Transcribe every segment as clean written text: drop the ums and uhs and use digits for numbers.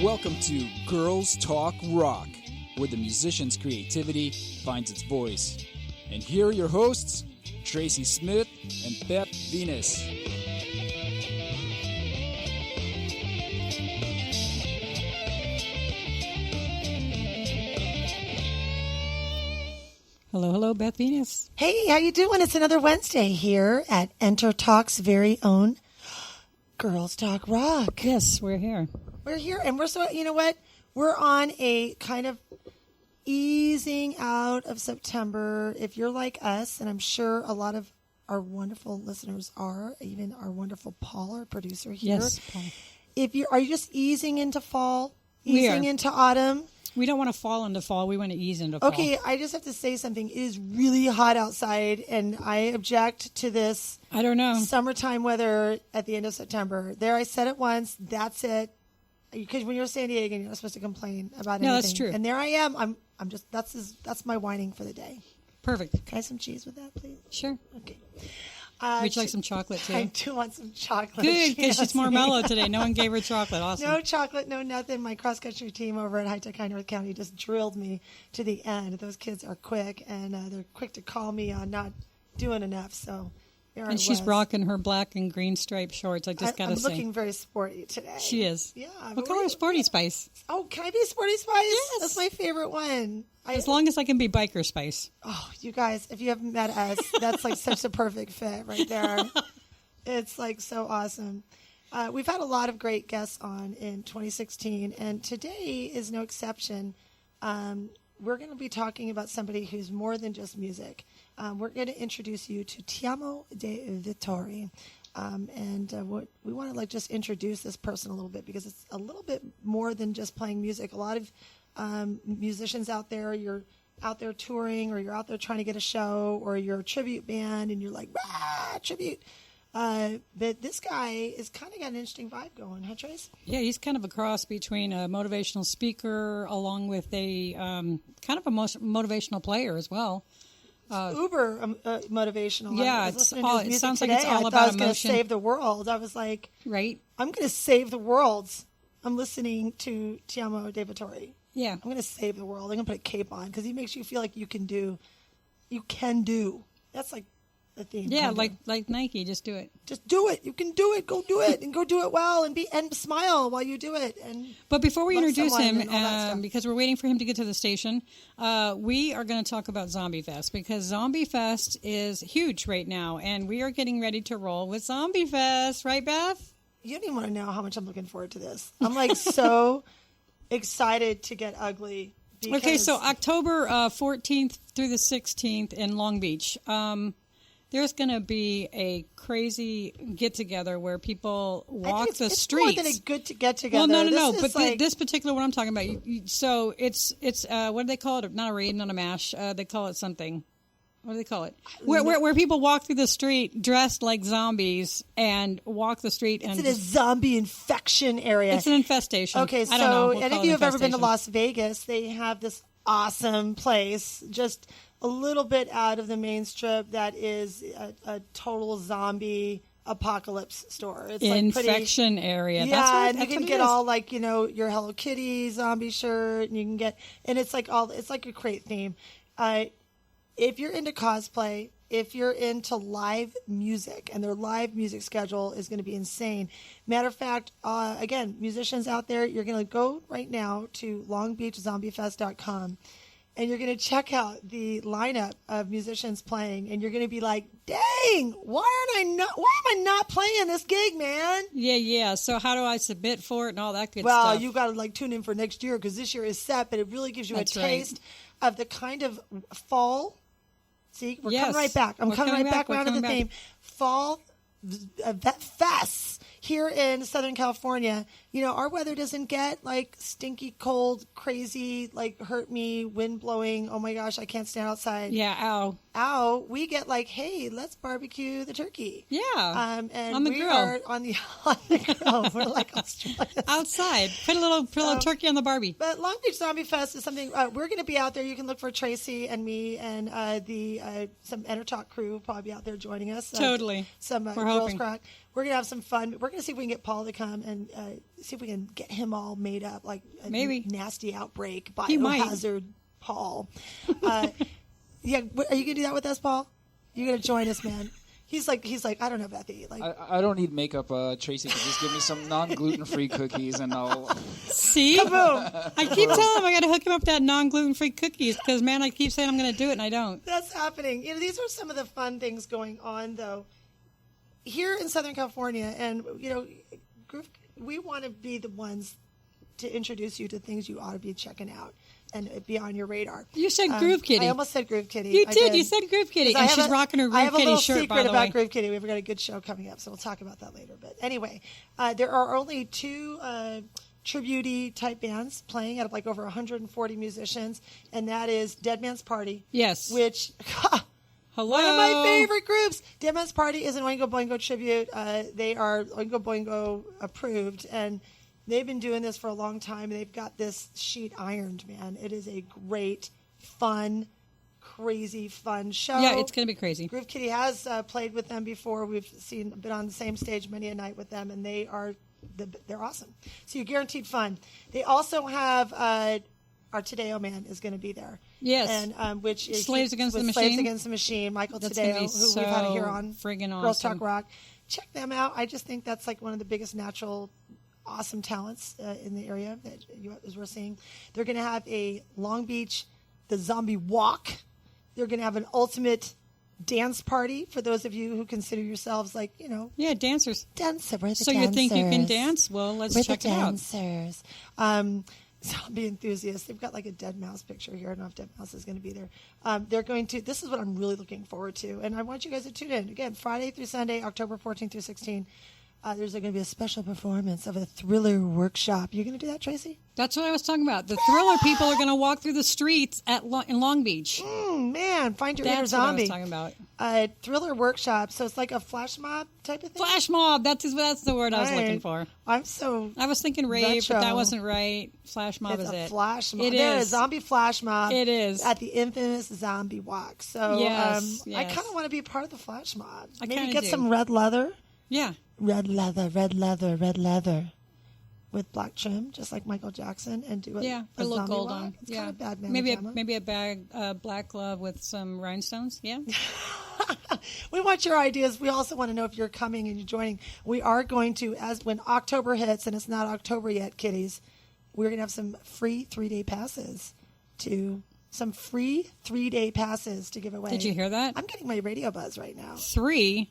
Welcome to Girls Talk Rock, where the musician's creativity finds its voice. And here are your hosts, Tracy Smith and Beth Venus. Hello, hello, Beth Venus. Hey, how you doing? It's another Wednesday here at Enter Talk's very own Girls Talk Rock. Yes, we're here. We're here, and we're so, you know what? We're on a kind of easing out of September. If you're like us, and I'm sure a lot of our wonderful listeners are, even our wonderful Paul, our producer here. Yes, Paul. Are you just easing into fall? We Easing are. into autumn? We don't want to fall into fall. We want to ease into fall. Okay, I just have to say something. It is really hot outside, and I object to this I don't know. summertime weather at the end of September. There, I said it once. That's it. Because when you're San Diego, you're not supposed to complain about anything. No, that's true. And there I am. I'm just that's my whining for the day. Perfect. Can I have some cheese with that, please? Sure. Okay. Would you like some chocolate, too? I do want some chocolate. Good, because she's more mellow today. No one gave her chocolate. Awesome. No chocolate, no nothing. My cross-country team over at High Tech High North County just drilled me to the end. Those kids are quick, and they're quick to call me on not doing enough. So there And she's rocking her black and green striped shorts. I just got to say. I'm looking very sporty today. She is. Yeah. What color is Sporty Spice? Oh, can I be Sporty Spice? Yes. That's my favorite one. As long as I can be Biker Spice. Oh, you guys, if you haven't met us, that's like such a perfect fit right there. It's like so awesome. We've had a lot of great guests on in 2016, and today is no exception. We're going to be talking about somebody who's more than just music. We're going to introduce you to Tiamo De Vettori. What we want to just introduce this person a little bit, because it's a little bit more than just playing music. A lot of musicians out there, you're out there touring, or you're out there trying to get a show, or you're a tribute band and you're like, rah, tribute. But this guy is kind of got an interesting vibe going, huh, Trace? Yeah, he's kind of a cross between a motivational speaker along with a kind of a motivational player as well. Uber motivational. Yeah, I was listening to his it music sounds like today. it's all I about thought I was going to emotion. save the world. I was like, Right? I'm going to save the world. I'm listening to Tiamo De Vettori. Yeah. I'm going to save the world. I'm going to put a cape on because he makes you feel like you can do. That's like the theme. Yeah, Can do. like Nike, just do it. Just do it. You can do it. Go do it, and go do it well, and smile while you do it. And But before we love introduce someone him, and all that stuff. because we're waiting for him to get to the station, we are going to talk about Zombie Fest, because Zombie Fest is huge right now, and we are getting ready to roll with Zombie Fest, right, Beth? You don't even want to know how much I'm looking forward to this. I'm like so excited to get ugly. Okay, so October 14th through the 16th in Long Beach. There's going to be a crazy get-together where people walk the it's streets. more than a good to get together. Well, no. This But is like, this particular one I'm talking about, so it's what do they call it? Not a raid, not a mash. They call it something. What do they call it? Where people walk through the street dressed like zombies and walk the street. it's in a zombie infection area. It's an infestation. Okay, I don't know. so We'll any call of you it have ever been to infestation. Las Vegas, they have this awesome place just a little bit out of the main strip that is a total zombie apocalypse store. It's Infection area. Yeah, That's and you can get all like, your Hello Kitty zombie shirt, and you can get, and it's like a crate theme. If you're into cosplay, if you're into live music, and their live music schedule is going to be insane. Matter of fact, again, musicians out there, you're going to go right now to longbeachzombiefest.com, and you're going to check out the lineup of musicians playing, and you're going to be like, dang, why am I not playing this gig, man? Yeah. So how do I submit for it and all that good Well, stuff? you got to tune in for next year, because this year is set, but it really gives you That's a right. taste of the kind of fall. See, we're Yes. coming right back. I'm We're coming coming right back. back around to We're the coming theme. Fall fests here in Southern California. Our weather doesn't get like stinky cold, crazy, like hurt me, wind blowing. Oh my gosh, I can't stand outside. Yeah, Ow. We get like, hey, let's barbecue the turkey. Yeah. And on the we grill. are on the grill. We're like Australians. Outside. Put a little turkey on the Barbie. But Long Beach Zombie Fest is something we're going to be out there. You can look for Tracy and me and some Enter Talk crew will probably be out there joining us. Totally. Some We're Girls hoping. Rock. we're going to have some fun. We're going to see if we can get Paul to come and see if we can get him all made up like a Maybe. nasty outbreak He might. biohazard Paul. Yeah, are you going to do that with us, Paul? You're going to join us, man. He's like, I don't know, Bethy. Like, I don't need makeup. Tracy can just give me some non-gluten-free cookies, and I'll. See? Kaboom. I keep telling him I got to hook him up with that non-gluten-free cookies because, man, I keep saying I'm going to do it, and I don't. That's happening. These are some of the fun things going on, though, here in Southern California. And, we want to be the ones to introduce you to things you ought to be checking out and be on your radar. You said Groove Kitty. I almost said Groove Kitty. You I did. You said Groove Kitty. And she's rocking her Groove Kitty shirt, by the way. I have a little secret about Groove Kitty. We've got a good show coming up, so we'll talk about that later. But anyway, there are only 2 tribute-y type bands playing out of like over 140 musicians, and that is Dead Man's Party. Yes. Which, hello. One of my favorite groups. Dead Man's Party is an Oingo Boingo tribute. They are Oingo Boingo approved, and they've been doing this for a long time, and they've got this sheet ironed, man. It is a great, fun, crazy, fun show. Yeah, it's going to be crazy. Groove Kitty has played with them before. We've been on the same stage many a night with them, and they're awesome. So you're guaranteed fun. They also have our Tadeo man is going to be there. Yes. And which is Slaves Against the Machine. Slaves Against the Machine. Michael Tadeo, who we've had here on friggin' awesome. Girls Talk Rock. Check them out. I just think that's like one of the biggest natural awesome talents in the area as we're seeing. They're going to have a Long Beach, the Zombie Walk. They're going to have an ultimate dance party for those of you who consider yourselves like, Yeah, dancers. Dancer. We're the So dancers. you think you can dance? Well, let's check it out. Dancers. Zombie enthusiasts. They've got like a dead mouse picture here. I don't know if dead mouse is going to be there. They're going to. This is what I'm really looking forward to, and I want you guys to tune in again. Friday through Sunday, October 14th through 16th. There's going to be a special performance of a Thriller workshop. You're going to do that, Tracy? That's what I was talking about. The Thriller people are going to walk through the streets in Long Beach. Man, find your inner zombie. That's what I was talking about. Thriller workshop. So it's like a flash mob type of thing? Flash mob. That's the word I was looking for. I was thinking rave, but that wasn't right. Flash mob is it. It's a flash mob. It There is. is a zombie flash mob. It is. At the infamous Zombie Walk. So yes. I kind of want to be a part of the flash mob. I Maybe get do. some red leather. Yeah. Red leather, red leather, red leather. With black trim, just like Michael Jackson, and do put a little zombie gold walk. on. It's Yeah, kind of bad, man. maybe a black glove with some rhinestones. Yeah. We want your ideas. We also want to know if you're coming and you're joining. We are going to, when October hits, and it's not October yet, kiddies, we're going to have some free 3-day passes to give away. Did you hear that? I'm getting my radio buzz right now. 3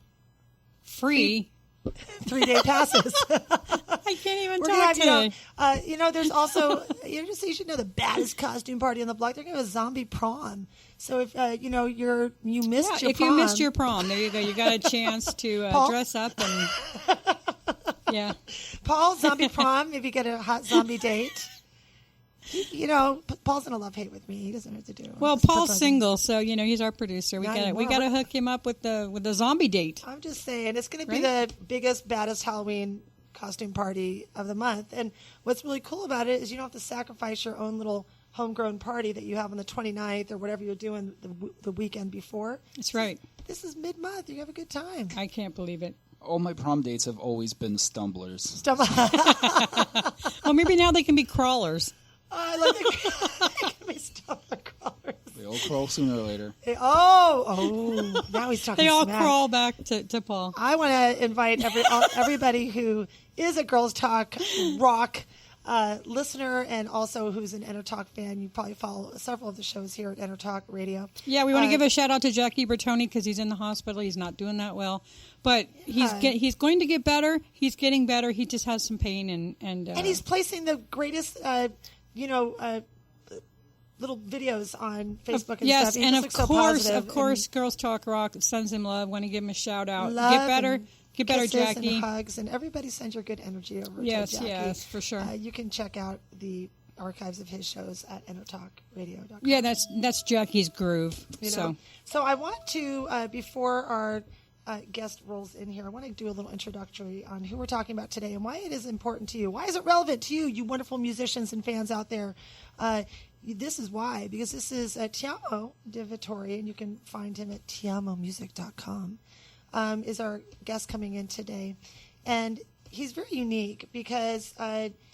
free 3-day passes. I can't even We're talk gonna have, today. there's also, you should know the baddest costume party on the block. They're going to have a zombie prom. So if, you missed your prom. If you missed your prom, there you go. You got a chance to dress up and, yeah. Paul, zombie prom, maybe get a hot zombie date. Paul's in a love-hate with me. He doesn't know what to do. Well, Paul's single, so he's our producer. We got to hook him up with the zombie date. I'm just saying, it's going to be the biggest, baddest Halloween costume party of the month. And what's really cool about it is you don't have to sacrifice your own little homegrown party that you have on the 29th or whatever you're doing the weekend before. That's right. This is mid-month. You have a good time. I can't believe it. All my prom dates have always been stumblers. Well, maybe now they can be crawlers. I love it. Can be stumbler crawlers. They all crawl sooner or later. Now he's talking They all smack. crawl back to Paul. I want to invite everybody who is a Girls Talk Rock listener and also who's an Enter Talk fan. You probably follow several of the shows here at Enter Talk Radio. Yeah, we want to give a shout out to Jackie Bertoni because he's in the hospital. He's not doing that well, but he's going to get better. He's getting better. He just has some pain and he's placing the greatest little videos on Facebook and yes, stuff. He and just looks so of course, Girls Talk Rock sends him love. Want to give him a shout out. Get better, Jackie. And hugs, and everybody send your good energy over to Jackie. Yes, for sure. You can check out the archives of his shows at entertalkradio.com. Yeah, that's Jackie's groove. So I want to before our guest rolls in here, I want to do a little introductory on who we're talking about today and why it is important to you. Why is it relevant to you, you wonderful musicians and fans out there? This is why, because this is Tiamo De Vettori, and you can find him at tiamomusic.com. is our guest coming in today. And he's very unique because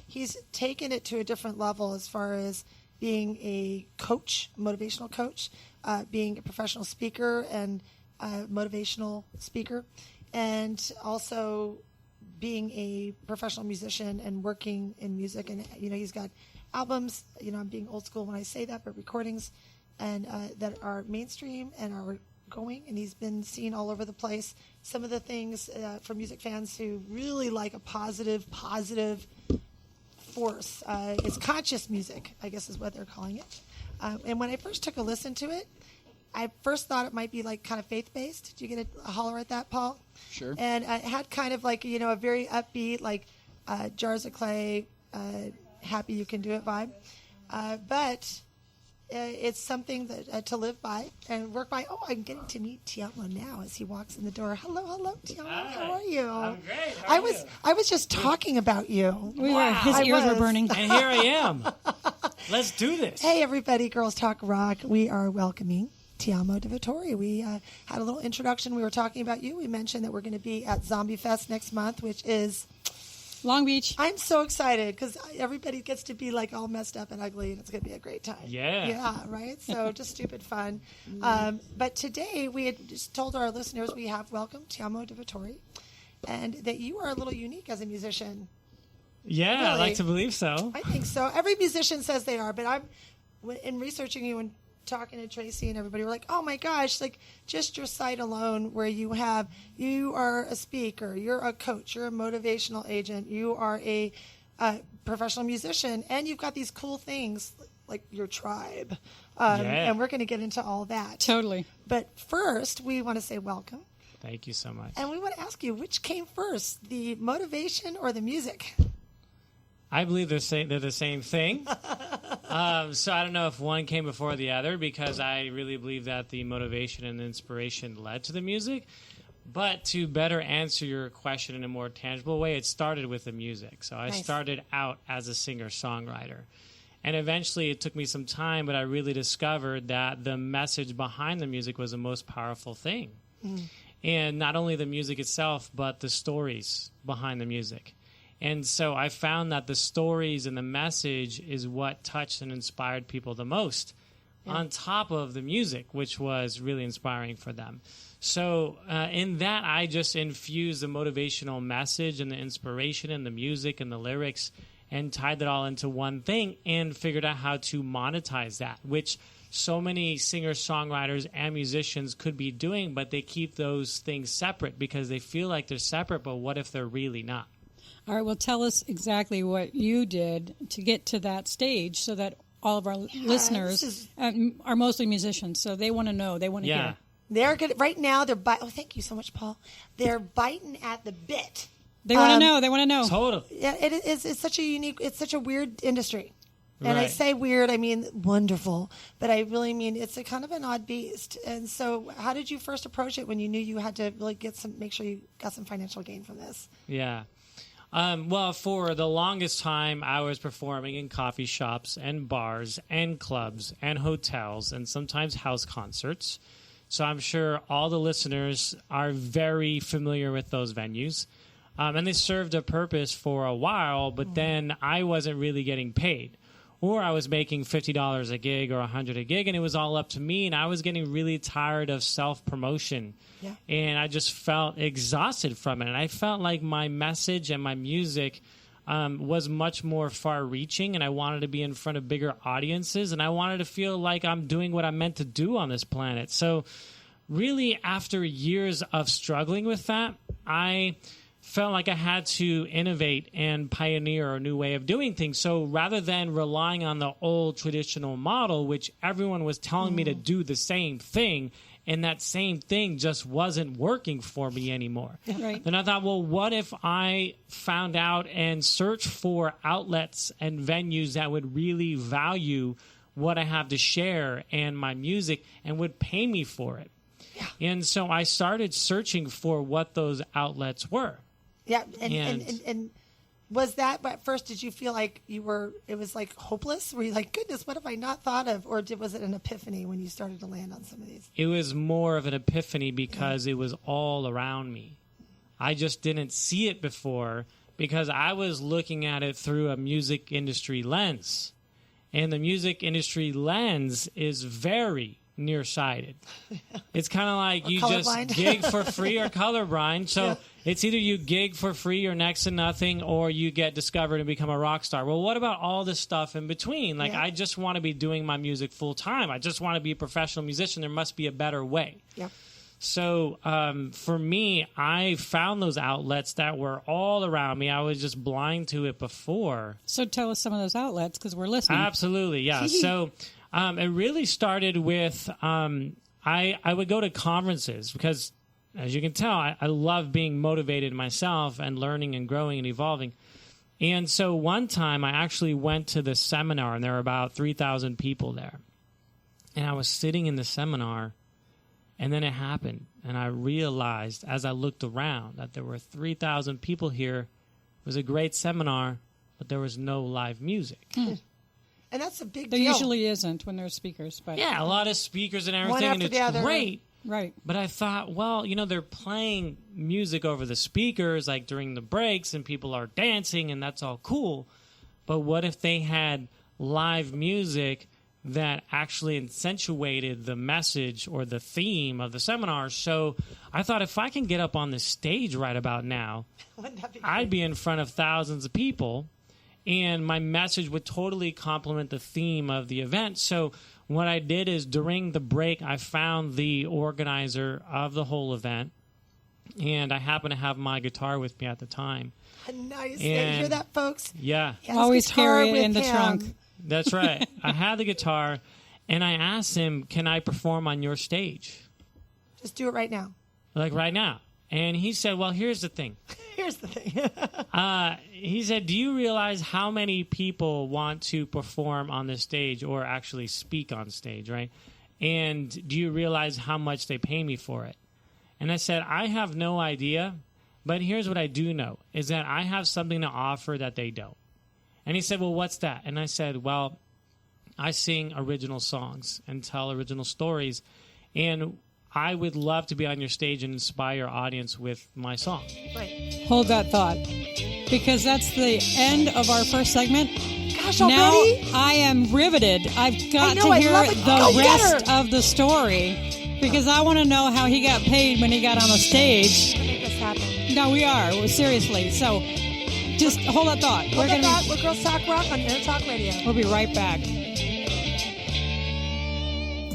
he's taken it to a different level as far as being a coach, motivational coach, being a professional speaker and motivational speaker, and also being a professional musician and working in music. And, he's got albums, I'm being old school when I say that, but recordings and that are mainstream and are going, and he's been seen all over the place. Some of the things for music fans who really like a positive force. It's conscious music, I guess is what they're calling it. And when I first took a listen to it, I first thought it might be like kind of faith-based. Did you get a holler at that, Paul? Sure. And it had kind of like, a very upbeat, like Jars of Clay, Happy You Can Do It vibe. But it's something that to live by and work by. Oh, I'm getting to meet Tiamo now as he walks in the door. Hello, Tiamo. Hi. How are you? I'm great. How are you? I was just talking about you. His ears were burning. And here I am. Let's do this. Hey, everybody, Girls Talk Rock. We are welcoming Tiamo De Vettori. We had a little introduction. We were talking about you. We mentioned that we're going to be at Zombie Fest next month, which is Long Beach. I'm so excited because everybody gets to be like all messed up and ugly, and it's going to be a great time. Yeah. Yeah, right? So just stupid fun. But today we had just told our listeners we have welcomed Tiamo De Vettori and that you are a little unique as a musician. Yeah, Really? I like to believe so. I think so. Every musician says they are, but in researching you and talking to Tracy and everybody, we're like, oh my gosh, like just your site alone where you are a speaker, you're a coach, you're a motivational agent, you are a professional musician, and you've got these cool things like your tribe. And we're going to get into all that. Totally. But first, we want to say welcome. Thank you so much. And we want to ask you, which came first, the motivation or the music? I believe they're the same thing. So I don't know if one came before the other because I really believe that the motivation and inspiration led to the music. But to better answer your question in a more tangible way, it started with the music. So I started out as a singer-songwriter. And eventually it took me some time, but I really discovered that the message behind the music was the most powerful thing. And not only the music itself, but the stories behind the music. And so I found that the stories and the message is what touched and inspired people the most, on top of the music, which was really inspiring for them. So in that, I just infused the motivational message and the inspiration and the music and the lyrics and tied it all into one thing and figured out how to monetize that, which so many singer-songwriters and musicians could be doing, but they keep those things separate because they feel like they're separate, but what if they're really not? All right, well, tell us exactly what you did to get to that stage so that all of our listeners are mostly musicians, so they want to know, they want to hear. They're good. Right now, oh, thank you so much, Paul. They're biting at the bit. They want to know. They want to know. Totally. Yeah, it's such a unique, it's such a weird industry. And Right. I say weird, I mean wonderful, but I really mean it's a kind of an odd beast. And so how did you first approach it when you knew you had to really make sure you got some financial gain from this? Yeah. Well, for the longest time, I was performing in coffee shops and bars and clubs and hotels and sometimes house concerts. So I'm sure all the listeners are very familiar with those venues. And they served a purpose for a while, but then I wasn't really getting paid. Or I was making $50 a gig or $100 a gig, and it was all up to me, and I was getting really tired of self-promotion. Yeah. And I just felt exhausted from it. And I felt like my message and my music was much more far-reaching, and I wanted to be in front of bigger audiences, and I wanted to feel like I'm doing what I'm meant to do on this planet. So really, after years of struggling with that, I felt like I had to innovate and pioneer a new way of doing things. So rather than relying on the old traditional model, which everyone was telling me to do the same thing, and that same thing just wasn't working for me anymore. Right. Then I thought, well, what if I found out and searched for outlets and venues that would really value what I have to share and my music and would pay me for it? Yeah. And so I started searching for what those outlets were. Yeah, and Was that, at first, did you feel like it was like hopeless? Were you like, goodness, what have I not thought of? Or was it an epiphany when you started to land on some of these? It was more of an epiphany because it was all around me. I just didn't see it before because I was looking at it through a music industry lens. And the music industry lens is very nearsighted. It's kind of like you just gig for free or colorblind. So it's either you gig for free or next to nothing, or you get discovered and become a rock star. Well, what about all this stuff in between? Like, I just want to be doing my music full time. I just want to be a professional musician. There must be a better way. Yep. So for me, I found those outlets that were all around me. I was just blind to it before. So tell us some of those outlets because we're listening. Absolutely, yeah. So it really started with I would go to conferences because, as you can tell, I love being motivated myself and learning and growing and evolving. And so one time I actually went to the seminar, and there were about 3,000 people there. And I was sitting in the seminar, and then it happened. And I realized as I looked around that there were 3,000 people here. It was a great seminar, but there was no live music. And that's a big deal. There usually isn't when there's speakers. But yeah, a lot of speakers and everything, and it's great. Right. But I thought, well, they're playing music over the speakers, like during the breaks, and people are dancing, and that's all cool. But what if they had live music that actually accentuated the message or the theme of the seminar? So I thought, if I can get up on the stage right about now, I'd be in front of thousands of people, and my message would totally complement the theme of the event. So what I did is during the break, I found the organizer of the whole event, and I happened to have my guitar with me at the time. Nice. And, you hear that, folks? Yeah. Always carry it in the trunk. That's right. I had the guitar, and I asked him, can I perform on your stage? Just do it right now. Like right now. And he said, well, here's the thing. Here's the thing. He said, do you realize how many people want to perform on this stage or actually speak on stage, right? And do you realize how much they pay me for it? And I said, I have no idea, but here's what I do know, is that I have something to offer that they don't. And he said, well, what's that? And I said, well, I sing original songs and tell original stories, and I would love to be on your stage and inspire your audience with my song. Right. Hold that thought, because that's the end of our first segment. Gosh, already? Now I am riveted. I've got to hear the rest of the story, because I want to know how he got paid when he got on the stage. We're gonna make this happen. No, we are. Seriously. So just hold that thought. We're Girls Talk Rock on Air Talk Radio. We'll be right back.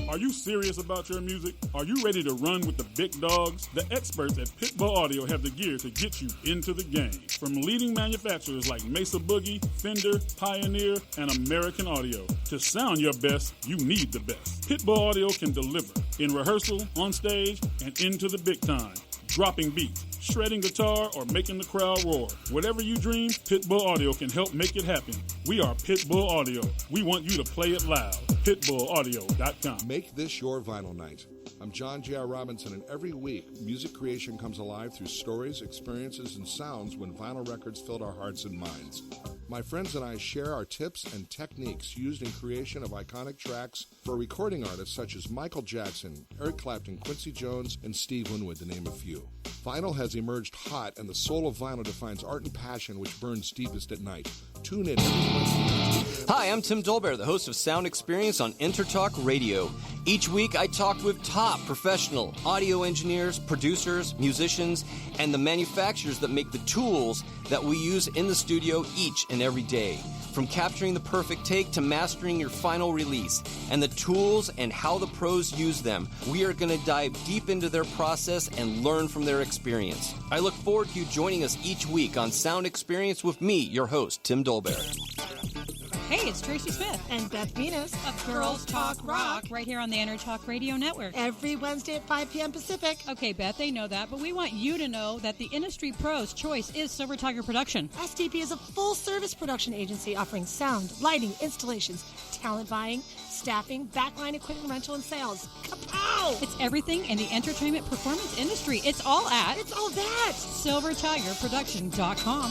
Are you serious about your music? Are you ready to run with the big dogs? The experts at Pitbull Audio have the gear to get you into the game. From leading manufacturers like Mesa Boogie, Fender, Pioneer, and American Audio. To sound your best, you need the best. Pitbull Audio can deliver in rehearsal, on stage, and into the big time. Dropping beats, shredding guitar, or making the crowd roar. Whatever you dream, Pitbull Audio can help make it happen. We are Pitbull Audio. We want you to play it loud. PitbullAudio.com. Make this your vinyl night. I'm John J.R. Robinson, and every week, music creation comes alive through stories, experiences, and sounds when vinyl records filled our hearts and minds. My friends and I share our tips and techniques used in creation of iconic tracks for recording artists such as Michael Jackson, Eric Clapton, Quincy Jones, and Steve Winwood, to name a few. Vinyl has emerged hot, and the soul of vinyl defines art and passion which burns deepest at night. Tune in every Wednesday. Hi, I'm Tim Dolbear, the host of Sound Experience on Intertalk Radio. Each week, I talk with top professional audio engineers, producers, musicians, and the manufacturers that make the tools that we use in the studio each and every day. From capturing the perfect take to mastering your final release, and the tools and how the pros use them, we are going to dive deep into their process and learn from their experience. I look forward to you joining us each week on Sound Experience with me, your host, Tim Dolbear. Hey, it's Tracy Smith And Beth Venus of Girls Talk Rock, right here on the Intertalk Radio Network. every Wednesday at 5 p.m. Pacific. Okay, Beth, they know that, but we want you to know that the industry pro's choice is Silver Tiger Production. STP is a full-service production agency offering sound, lighting, installations, talent buying, staffing, backline equipment rental, and sales. Kapow! It's everything in the entertainment performance industry. It's all at It's all that. SilverTigerProduction.com.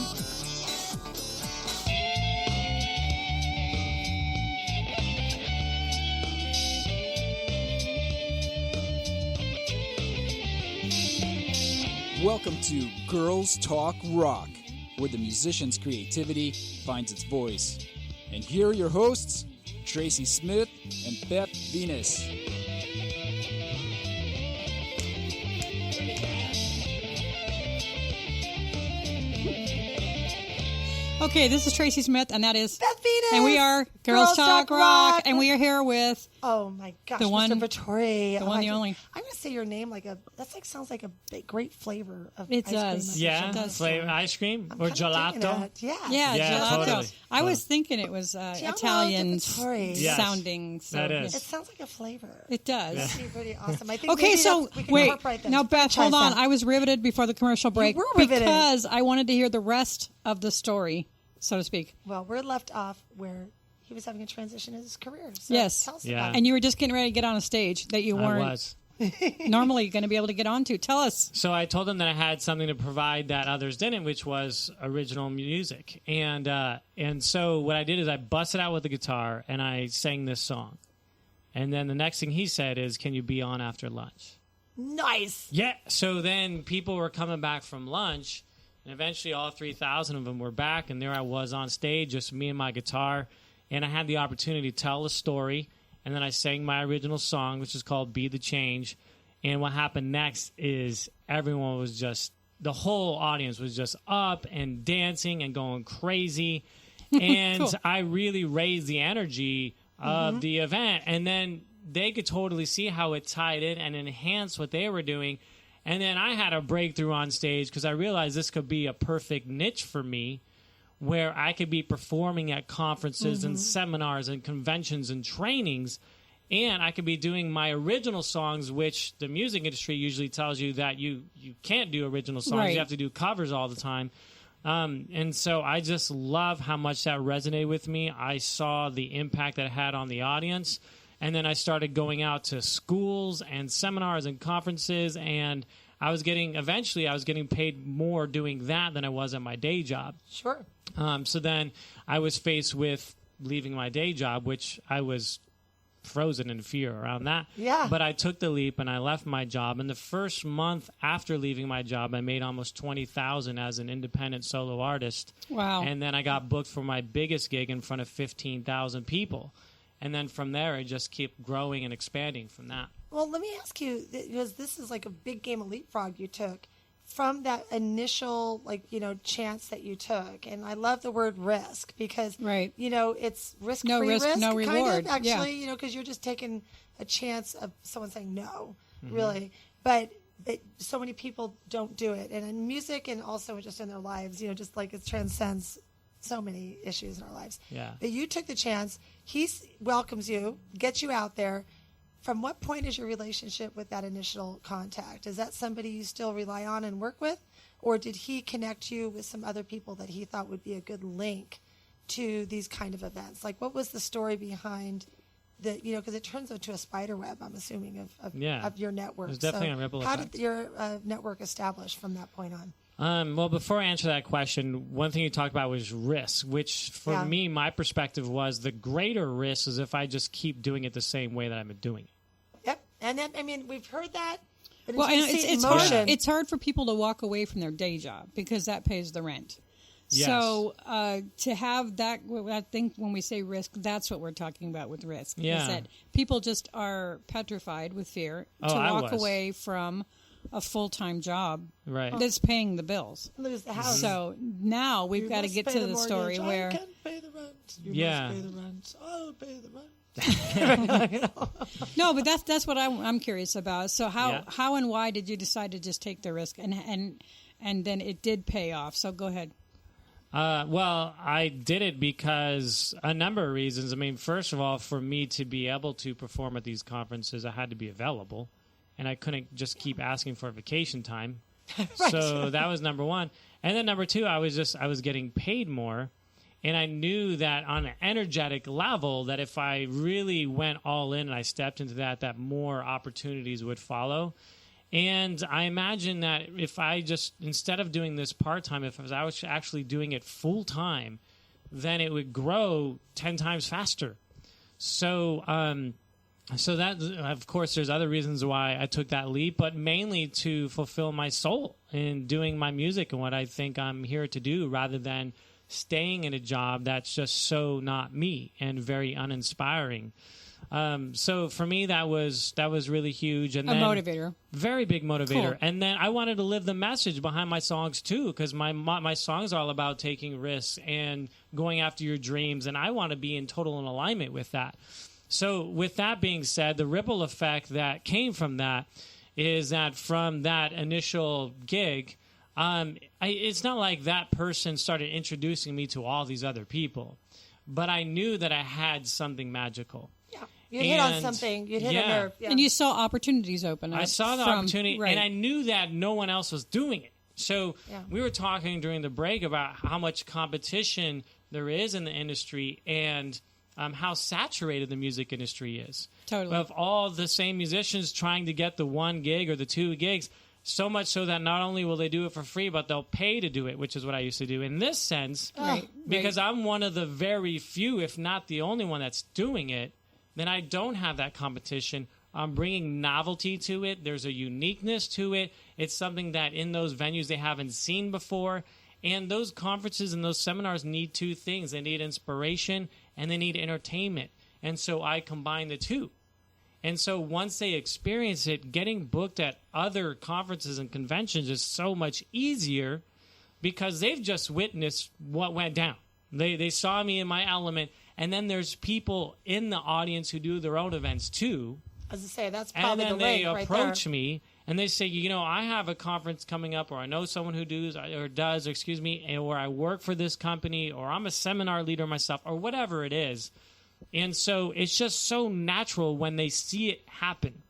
Welcome to Girls Talk Rock, where the musician's creativity finds its voice. And here are your hosts, Tracy Smith and Beth Venus. Okay, this is Tracy Smith, and that is Beth Venus. And we are Girls Talk Rock, and we are here with Oh my gosh, The one- Mr. Vettori. the one, the only. I'm gonna say your name like a. That's like sounds like a great flavor of It ice does. cream. Yeah, It does. flavor ice cream I'm or kinda digging gelato. it. Yeah. Yeah, gelato. totally. I was thinking it was De Italian Vettori. Yes, sounding. So, that It is. sounds like a flavor. It does. It's pretty awesome. I think Okay, maybe so we can wait. incorporate this. Now, Beth, hold Franchise on. that. I was riveted before the commercial break were riveted. because I wanted to hear the rest of the story, so to speak. Well, we're left off where he was having a transition in his career. So Yes. Tell us Yeah. about it. And you were just getting ready to get on a stage that you I weren't was. normally going to be able to get onto. Tell us. So I told them that I had something to provide that others didn't, which was original music. And so what I did is I busted out with the guitar and I sang this song. And then the next thing he said is, "Can you be on after lunch?" Nice. Yeah. So then people were coming back from lunch, and eventually all 3,000 of them were back, and there I was on stage, just me and my guitar, and I had the opportunity to tell a story, and then I sang my original song, which is called "Be the Change." And what happened next is everyone was just, the whole audience was just up and dancing and going crazy, and Cool. I really raised the energy of the event, and then they could totally see how it tied in and enhanced what they were doing. And then I had a breakthrough on stage because I realized this could be a perfect niche for me where I could be performing at conferences and seminars and conventions and trainings, and I could be doing my original songs, which the music industry usually tells you that you can't do original songs. Right. You have to do covers all the time. And so I just love how much that resonated with me. I saw the impact that it had on the audience. And then I started going out to schools and seminars and conferences, and eventually I was getting paid more doing that than I was at my day job. Sure. So then I was faced with leaving my day job, which I was frozen in fear around that. Yeah. But I took the leap and I left my job. And the first month after leaving my job, I made almost $20,000 as an independent solo artist. Wow. And then I got booked for my biggest gig in front of 15,000 people. And then from there, it just kept growing and expanding from that. Well, let me ask you, because this is like a big game of leapfrog you took from that initial, chance that you took. And I love the word risk because, Right. it's risk-free No risk, no kind reward. of, actually, because you're just taking a chance of someone saying no, Mm-hmm. really. But so many people don't do it. And in music and also just in their lives, just like it transcends so many issues in our lives. Yeah. But you took the chance. He welcomes you, gets you out there. From what point is your relationship with that initial contact? Is that somebody you still rely on and work with? Or did he connect you with some other people that he thought would be a good link to these kind of events? Like, what was the story behind because it turns into a spider web, I'm assuming, of your network. There's definitely a ripple How effect. did your network establish from that point on? Well, before I answer that question, one thing you talked about was risk, which for me, my perspective was the greater risk is if I just keep doing it the same way that I've been doing it. Yep. And then, we've heard that. But Well, until and you see it in it's motion, hard. It's hard for people to walk away from their day job because that pays the rent. Yes. So to have that, I think when we say risk, that's what we're talking about with risk. Yeah. Is that people just are petrified with fear to I walk was. away from a full-time job Right. that's paying the bills. lose the house. So now we've You got to must get pay to the mortgage. story where. I can't pay the rent. You Yeah. must pay the rent. I'll pay the rent. No, but that's what I'm curious about. So Yeah. how and why did you decide to just take the risk and then it did pay off? So go ahead. Well, I did it because a number of reasons. I mean, first of all, for me to be able to perform at these conferences, I had to be available, and I couldn't just keep asking for vacation time. So that was number one. And then number two, I was getting paid more, and I knew that on an energetic level that if I really went all in and I stepped into that more opportunities would follow. And I imagine that if I just, instead of doing this part-time, if I was actually doing it full-time, then it would grow 10 times faster. So So that, of course, there's other reasons why I took that leap, but mainly to fulfill my soul in doing my music and what I think I'm here to do, rather than staying in a job that's just so not me and very uninspiring. So for me, that was really huge, and A then motivator. very big motivator. Cool. And then I wanted to live the message behind my songs too, because my songs are all about taking risks and going after your dreams, and I want to be in total alignment with that. So with that being said, the ripple effect that came from that is that from that initial gig, it's not like that person started introducing me to all these other people, but I knew that I had something magical. Yeah. You hit on something. You hit a nerve. Yeah. And you saw opportunities open up. I saw the opportunity, right. and I knew that no one else was doing it. So Yeah. we were talking during the break about how much competition there is in the industry, and how saturated the music industry is. Totally. Of all the same musicians trying to get the one gig or the two gigs, so much so that not only will they do it for free, but they'll pay to do it, which is what I used to do. In this sense, Right. because I'm one of the very few, if not the only one that's doing it, then I don't have that competition. I'm bringing novelty to it. There's a uniqueness to it. It's something that in those venues they haven't seen before. And those conferences and those seminars need two things. They need inspiration and they need entertainment. And so I combine the two. And so once they experience it, getting booked at other conferences and conventions is so much easier because they've just witnessed what went down. They saw me in my element. And then there's people in the audience who do their own events too. As I say, that's And probably then the they link right approach there. me and they say, I have a conference coming up, or I know someone who does, or I work for this company, or I'm a seminar leader myself, or whatever it is. And so it's just so natural when they see it happen.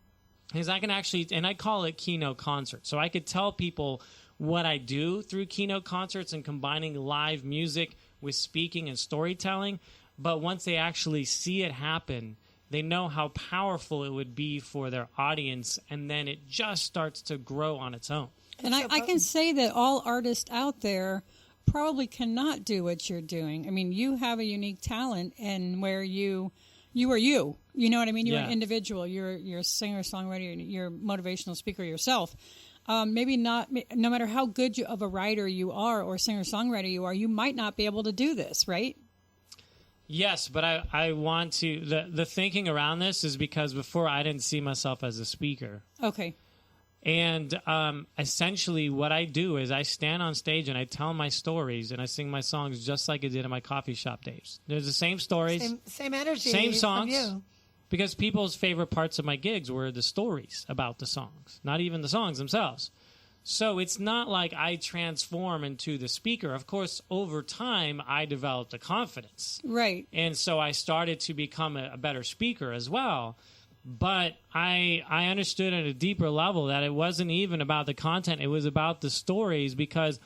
Because I can actually, and I call it keynote concert. So I could tell people what I do through keynote concerts and combining live music with speaking and storytelling. But once they actually see it happen, they know how powerful it would be for their audience, and then it just starts to grow on its own. And I can say that all artists out there probably cannot do what you're doing. I mean, you have a unique talent, and where you are you. You know what I mean? You're an individual. You're a singer, songwriter. You're a motivational speaker yourself. Maybe not. No matter how good of a writer you are or singer songwriter you are, you might not be able to do this, right? Yes, but I want to... The thinking around this is because before I didn't see myself as a speaker. Okay. And essentially what I do is I stand on stage and I tell my stories and I sing my songs just like I did in my coffee shop days. There's the same stories. Same energy. Same songs. From you. Because people's favorite parts of my gigs were the stories about the songs, not even the songs themselves. So it's not like I transform into the speaker. Of course, over time, I developed a confidence. Right. And so I started to become a better speaker as well. But I understood at a deeper level that it wasn't even about the content. It was about the stories, because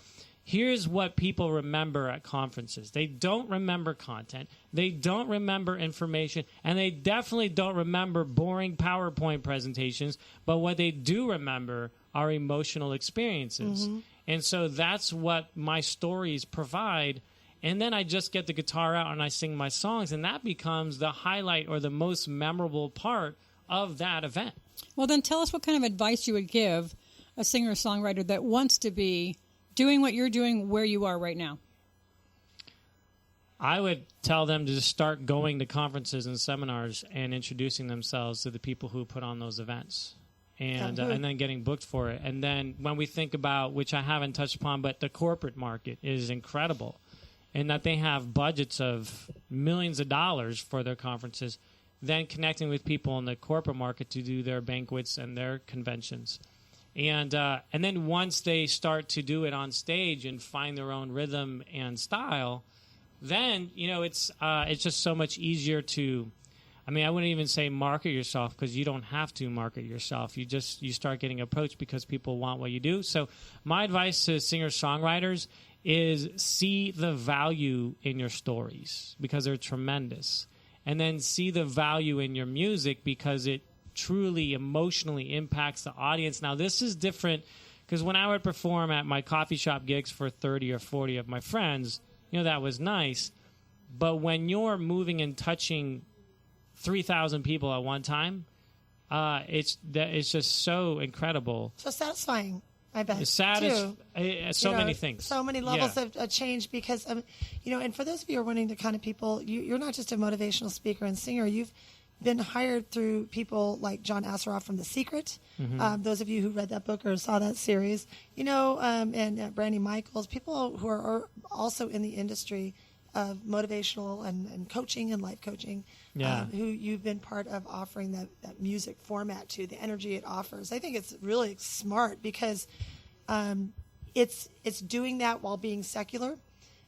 here's what people remember at conferences. They don't remember content. They don't remember information. And they definitely don't remember boring PowerPoint presentations. But what they do remember are emotional experiences. Mm-hmm. And so that's what my stories provide. And then I just get the guitar out and I sing my songs. And that becomes the highlight or the most memorable part of that event. Well, then tell us what kind of advice you would give a singer-songwriter that wants to be doing what you're doing where you are right now. I would tell them to just start going to conferences and seminars and introducing themselves to the people who put on those events. And then getting booked for it. And then when we think about, which I haven't touched upon, but the corporate market is incredible, and that they have budgets of millions of dollars for their conferences, then connecting with people in the corporate market to do their banquets and their conventions. And then once they start to do it on stage and find their own rhythm and style, then, it's just so much easier to... I mean, I wouldn't even say market yourself, because you don't have to market yourself. You start getting approached because people want what you do. So my advice to singer-songwriters is see the value in your stories, because they're tremendous. And then see the value in your music, because it truly emotionally impacts the audience. Now, this is different, because when I would perform at my coffee shop gigs for 30 or 40 of my friends, that was nice. But when you're moving and touching 3,000 people at one time. It's just so incredible. So satisfying, I bet. It's too. Many things. So many levels of change because, and for those of you who are wanting the kind of people, you're not just a motivational speaker and singer. You've been hired through people like John Asseroff from The Secret. Those of you who read that book or saw that series, and Brandy Michaels, people who are also in the industry of motivational and coaching and life coaching, who you've been part of offering that music format to, the energy it offers. I think it's really smart because it's doing that while being secular.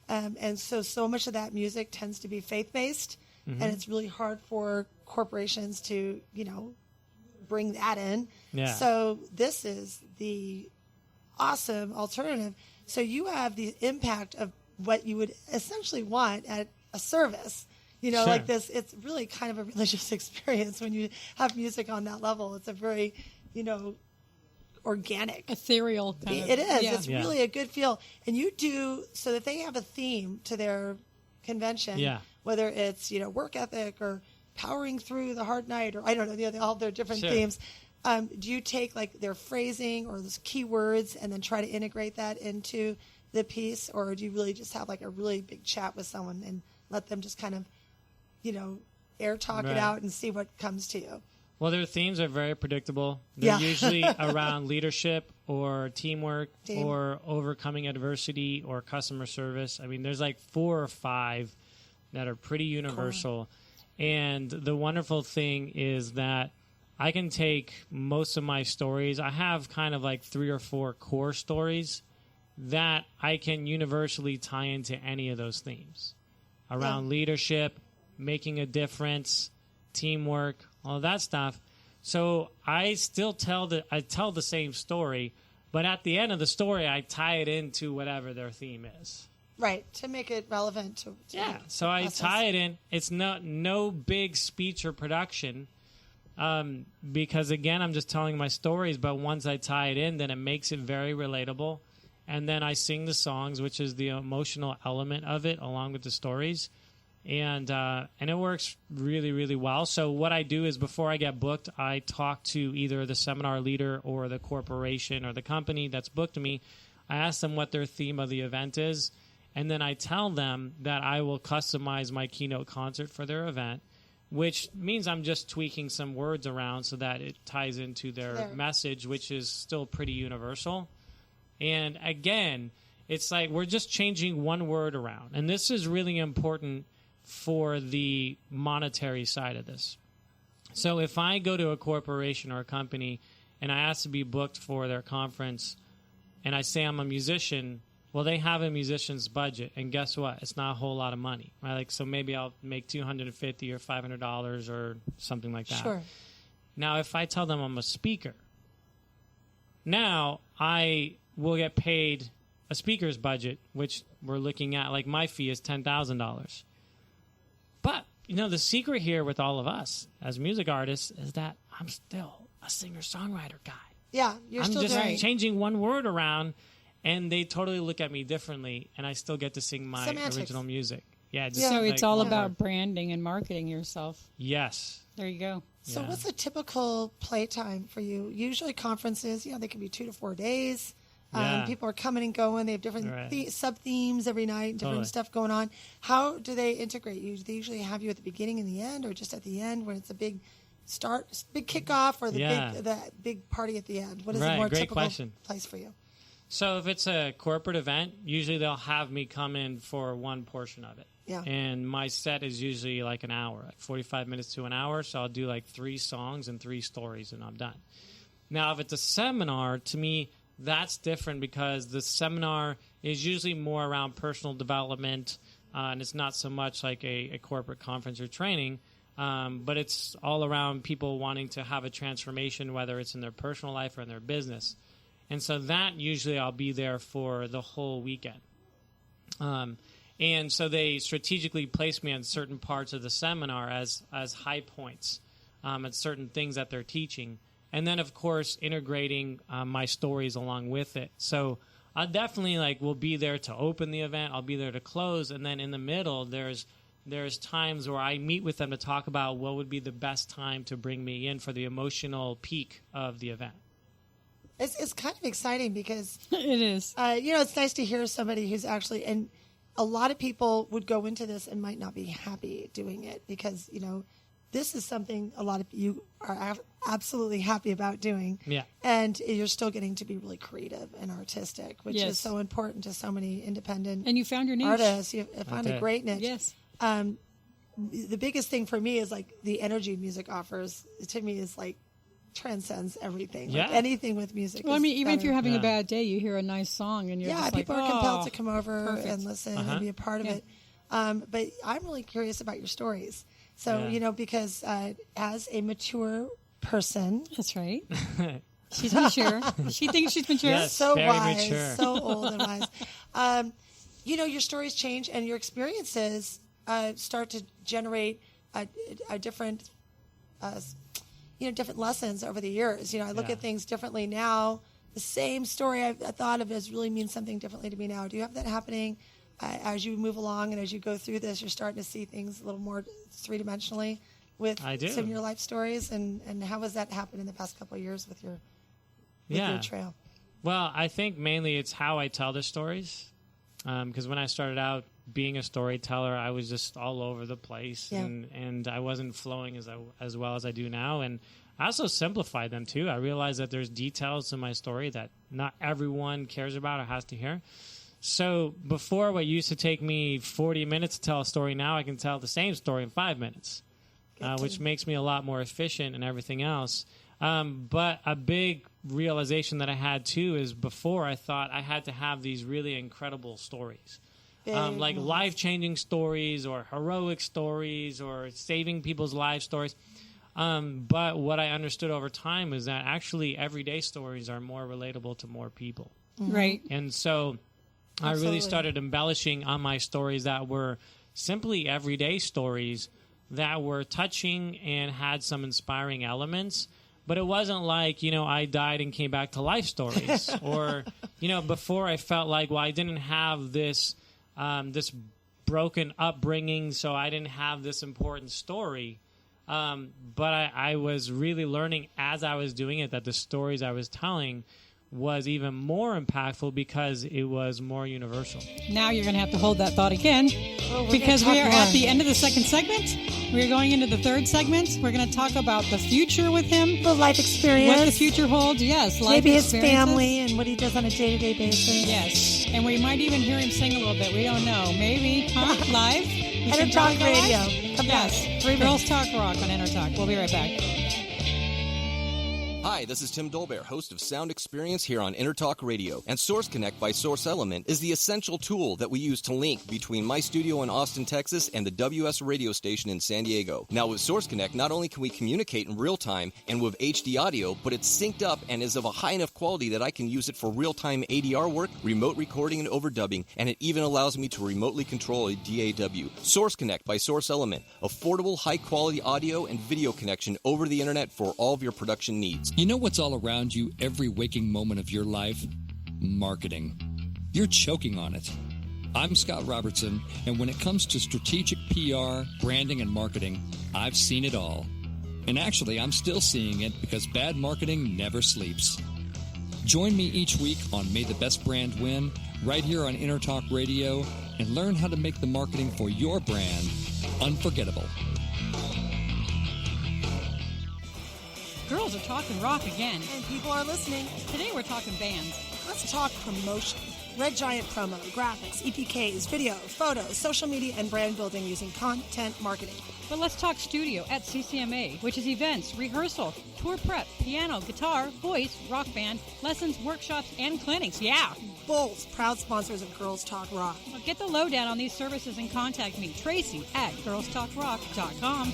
And so much of that music tends to be faith-based, and it's really hard for corporations to, bring that in. Yeah. So this is the awesome alternative. So you have the impact of what you would essentially want at a service, Sure. like this. It's really kind of a religious experience when you have music on that level. It's a very, organic. Ethereal kind of. It is. Yeah. It's really a good feel. And you do, so that they have a theme to their convention, whether it's, work ethic or powering through the hard night, or I don't know, all their different themes. Do you take like their phrasing or those keywords and then try to integrate that into the piece, or do you really just have like a really big chat with someone and let them just kind of, air talk it out and see what comes to you? Well, their themes are very predictable. They're usually around leadership or teamwork or overcoming adversity or customer service. I mean, there's like 4 or 5 that are pretty universal. Cool. And the wonderful thing is that I can take most of my stories. I have kind of like 3 or 4 core stories that I can universally tie into any of those themes around leadership, making a difference, teamwork, all that stuff. So I still tell the same story, but at the end of the story, I tie it into whatever their theme is. Right, to make it relevant to so I tie it in. It's no big speech or production, because again, I'm just telling my stories. But once I tie it in, then it makes it very relatable. And then I sing the songs, which is the emotional element of it, along with the stories. And it works really, really well. So what I do is before I get booked, I talk to either the seminar leader or the corporation or the company that's booked me. I ask them what their theme of the event is, and then I tell them that I will customize my keynote concert for their event, which means I'm just tweaking some words around so that it ties into their message, which is still pretty universal. And again, it's like we're just changing one word around. And this is really important for the monetary side of this. So if I go to a corporation or a company and I ask to be booked for their conference and I say I'm a musician, well, they have a musician's budget. And guess what? It's not a whole lot of money, right? Like, so maybe I'll make $250 or $500 or something like that. Sure. Now, if I tell them I'm a speaker, now I will get paid a speaker's budget, which we're looking at, like my fee is $10,000. But, the secret here with all of us as music artists is that I'm still a singer-songwriter guy. Yeah, you're I'm still just doing changing one word around, and they totally look at me differently, and I still get to sing my Semantics. original music. Yeah. So it's all about branding and marketing yourself. Yes. There you go. So what's a typical playtime for you? Usually conferences, they can be 2 to 4 days. People are coming and going. They have different sub-themes every night, different stuff going on. How do they integrate you? Do they usually have you at the beginning and the end, or just at the end when it's a big big kickoff, or the big party at the end? What is a more typical place for you? So if it's a corporate event, usually they'll have me come in for one portion of it. Yeah. And my set is usually like an hour, like 45 minutes to an hour. So I'll do like 3 songs and 3 stories, and I'm done. Now, if it's a seminar, to me, that's different because the seminar is usually more around personal development, and it's not so much like a corporate conference or training, but it's all around people wanting to have a transformation, whether it's in their personal life or in their business. And so that usually I'll be there for the whole weekend. And so they strategically place me on certain parts of the seminar as high points at certain things that they're teaching. And then, of course, integrating my stories along with it. So I definitely will be there to open the event. I'll be there to close. And then in the middle, there's there's times where I meet with them to talk about what would be the best time to bring me in for the emotional peak of the event. It's kind of exciting because It is. it's nice to hear somebody who's actually, and a lot of people would go into this and might not be happy doing it because, this is something a lot of you are absolutely happy about doing. Yeah. And you're still getting to be really creative and artistic, which Yes. is so important to so many independent And you found your niche. artists. You found a did. great niche. Yes. The biggest thing for me is like the energy music offers to me is like transcends everything. Yeah. Like anything with music. Well, I is mean, even if better. you're having a Yeah. bad day, you hear a nice song and you're just people like, are compelled "Oh, to come over perfect." and listen and be a part of Yeah. it. But I'm really curious about your stories. So, Yeah. because as a mature person, That's right. She's mature. She thinks she's mature. Yes. so Very wise, mature. so old and wise, your stories change and your experiences start to generate a different, different lessons over the years. I look Yeah. at things differently now. The same story I thought of as really means something differently to me now. Do you have that happening as you move along and as you go through this? You're starting to see things a little more three-dimensionally with I do. some of your life stories. And how has that happened in the past couple of years with your trail? Well, I think mainly it's how I tell the stories. Because when I started out being a storyteller, I was just all over the place, Yeah. and I wasn't flowing as well as I do now. And I also simplified them too. I realized that there's details to my story that not everyone cares about or has to hear. So before, what used to take me 40 minutes to tell a story, now I can tell the same story in 5 minutes, which makes me a lot more efficient and everything else. But a big realization that I had too is before I thought I had to have these really incredible stories, like life-changing stories or heroic stories or saving people's lives stories. But what I understood over time is that actually everyday stories are more relatable to more people. Right. And so I Absolutely. really started embellishing on my stories that were simply everyday stories that were touching and had some inspiring elements. But it wasn't like, I died and came back to life stories. Or, before I felt like, well, I didn't have this this broken upbringing, so I didn't have this important story. But I was really learning as I was doing it that the stories I was telling was even more impactful because it was more universal. Now you're going to have to hold that thought again because gonna we are talk more. at the end of the second segment. We're going into the third segment. We're going to talk about the future with him, The life experience. what the future holds. Yes, life Maybe his experiences. family and what he does on a day-to-day basis. Yes, and we might even hear him sing a little bit. We don't know. Maybe, huh? Live? We Enter can Talk about live? Radio. Come back. Yes. 3 Girls minutes. Talk Rock on Enter Talk. We'll be right back. Hi, this is Tim Dolbear, host of Sound Experience here on Intertalk Radio. And Source Connect by Source Element is the essential tool that we use to link between my studio in Austin, Texas, and the WS radio station in San Diego. Now, with Source Connect, not only can we communicate in real time and with HD audio, but it's synced up and is of a high enough quality that I can use it for real-time ADR work, remote recording, and overdubbing, and it even allows me to remotely control a DAW. Source Connect by Source Element. Affordable, high-quality audio and video connection over the internet for all of your production needs. You know what's all around you every waking moment of your life? Marketing. You're choking on it. I'm Scott Robertson, and when it comes to strategic PR, branding, and marketing, I've seen it all. And actually, I'm still seeing it because bad marketing never sleeps. Join me each week on May the Best Brand Win, right here on Intertalk Radio, and learn how to make the marketing for your brand unforgettable. Girls are talking rock again. And people are listening. Today we're talking bands. Let's talk promotion. Red Giant promo, graphics, EPKs, video, photos, social media, and brand building using content marketing. But let's talk studio at CCMA, which is events, rehearsal, tour prep, piano, guitar, voice, rock band, lessons, workshops, and clinics. Yeah! Both proud sponsors of Girls Talk Rock. Well, get the lowdown on these services and contact me, Tracy, at girlstalkrock.com.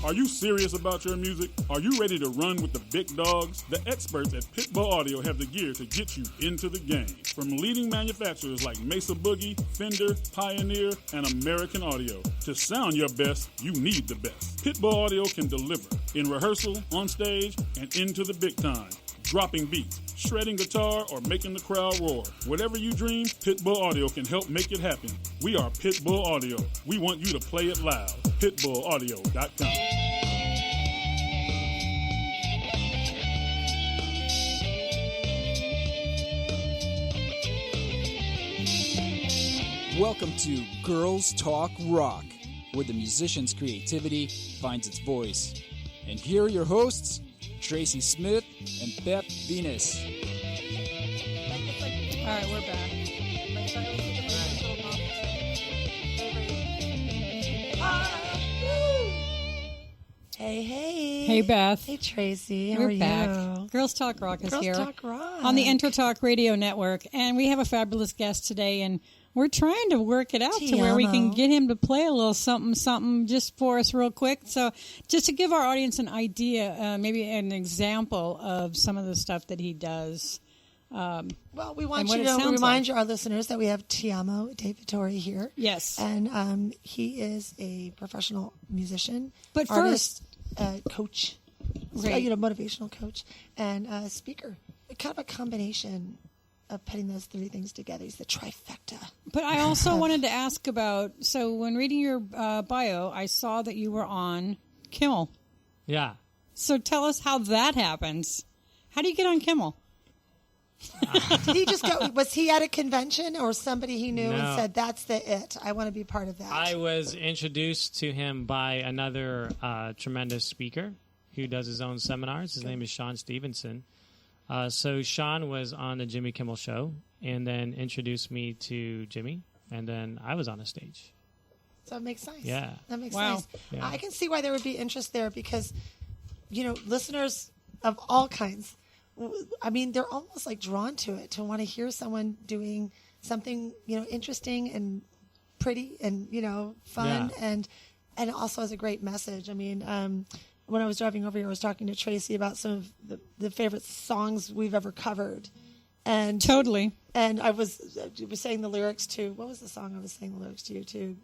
Are you serious about your music? Are you ready to run with the big dogs? The experts at Pitbull Audio have the gear to get you into the game. From leading manufacturers like Mesa Boogie, Fender, Pioneer, and American Audio. To sound your best, you need the best. Pitbull Audio can deliver in rehearsal, on stage, and into the big time. dropping beats, shredding guitar, or making the crowd roar. Whatever you dream, Pitbull Audio can help make it happen. We are Pitbull Audio. We want you to play it loud. pitbullaudio.com. Welcome to Girls Talk Rock, where the musician's creativity finds its voice. And here are your hosts, Tracy Smith and Beth Venus. All right, we're back. Hey, hey. Hey, Beth. Hey, Tracy. How We're are back. you? Girls Talk Rock is Girls here Talk Rock. on the Intertalk Radio Network, and we have a fabulous guest today, and we're trying to work it out to where we can get him to play a little something just for us real quick. So just to give our audience an idea, maybe an example of some of the stuff that he does. Well, we want and you what it to sounds remind like. our listeners that we have Tiamo De Vettori here. Yes. And he is a professional musician, But artist, coach, Right. motivational coach, and speaker. Kind of a combination of putting those three things together. He's the trifecta. But I also wanted to ask about, so when reading your bio, I saw that you were on Kimmel. Yeah. So tell us how that happens. How do you get on Kimmel? Did he just go? Was he at a convention or somebody he knew No. and said, "That's the it. I want to be part of that." I was introduced to him by another tremendous speaker who does his own seminars. His name is Sean Stevenson. So Sean was on the Jimmy Kimmel Show and then introduced me to Jimmy, and then I was on a stage. So it makes sense. Yeah. That makes Wow. sense. Yeah. I can see why there would be interest there because, listeners of all kinds, I mean, they're almost like drawn to it, to want to hear someone doing something, interesting and pretty and, fun Yeah. and also has a great message. I mean, when I was driving over here, I was talking to Tracy about some of the favorite songs we've ever covered. And Totally. And I was saying the lyrics to, what was the song I was saying the lyrics to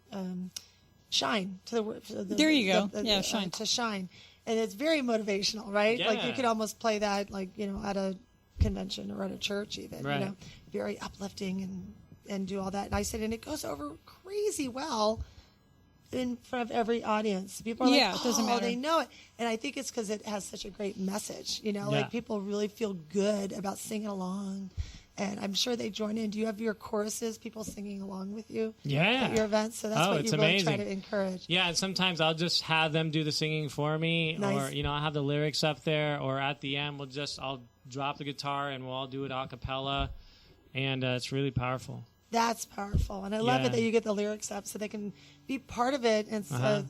Shine. There you go. Yeah, Shine. To Shine. And it's very motivational, right? Like you Yeah. could almost play that at a convention or at a church even, Right. very uplifting and do all that. And I said, and it goes over crazy well in front of every audience. People are Yeah, like, it doesn't matter. they know it. And I think it's because it has such a great message, like people really feel good about singing along. And I'm sure they join in. Do you have your choruses, people singing along with you Yeah. at your events? So that's what it's you really try amazing. to encourage. Yeah, and sometimes I'll just have them do the singing for me, Nice. or I'll have the lyrics up there, or at the end I'll drop the guitar and we'll all do it a cappella, and it's really powerful. That's powerful. And I love Yeah. it that you get the lyrics up so they can be part of it and it's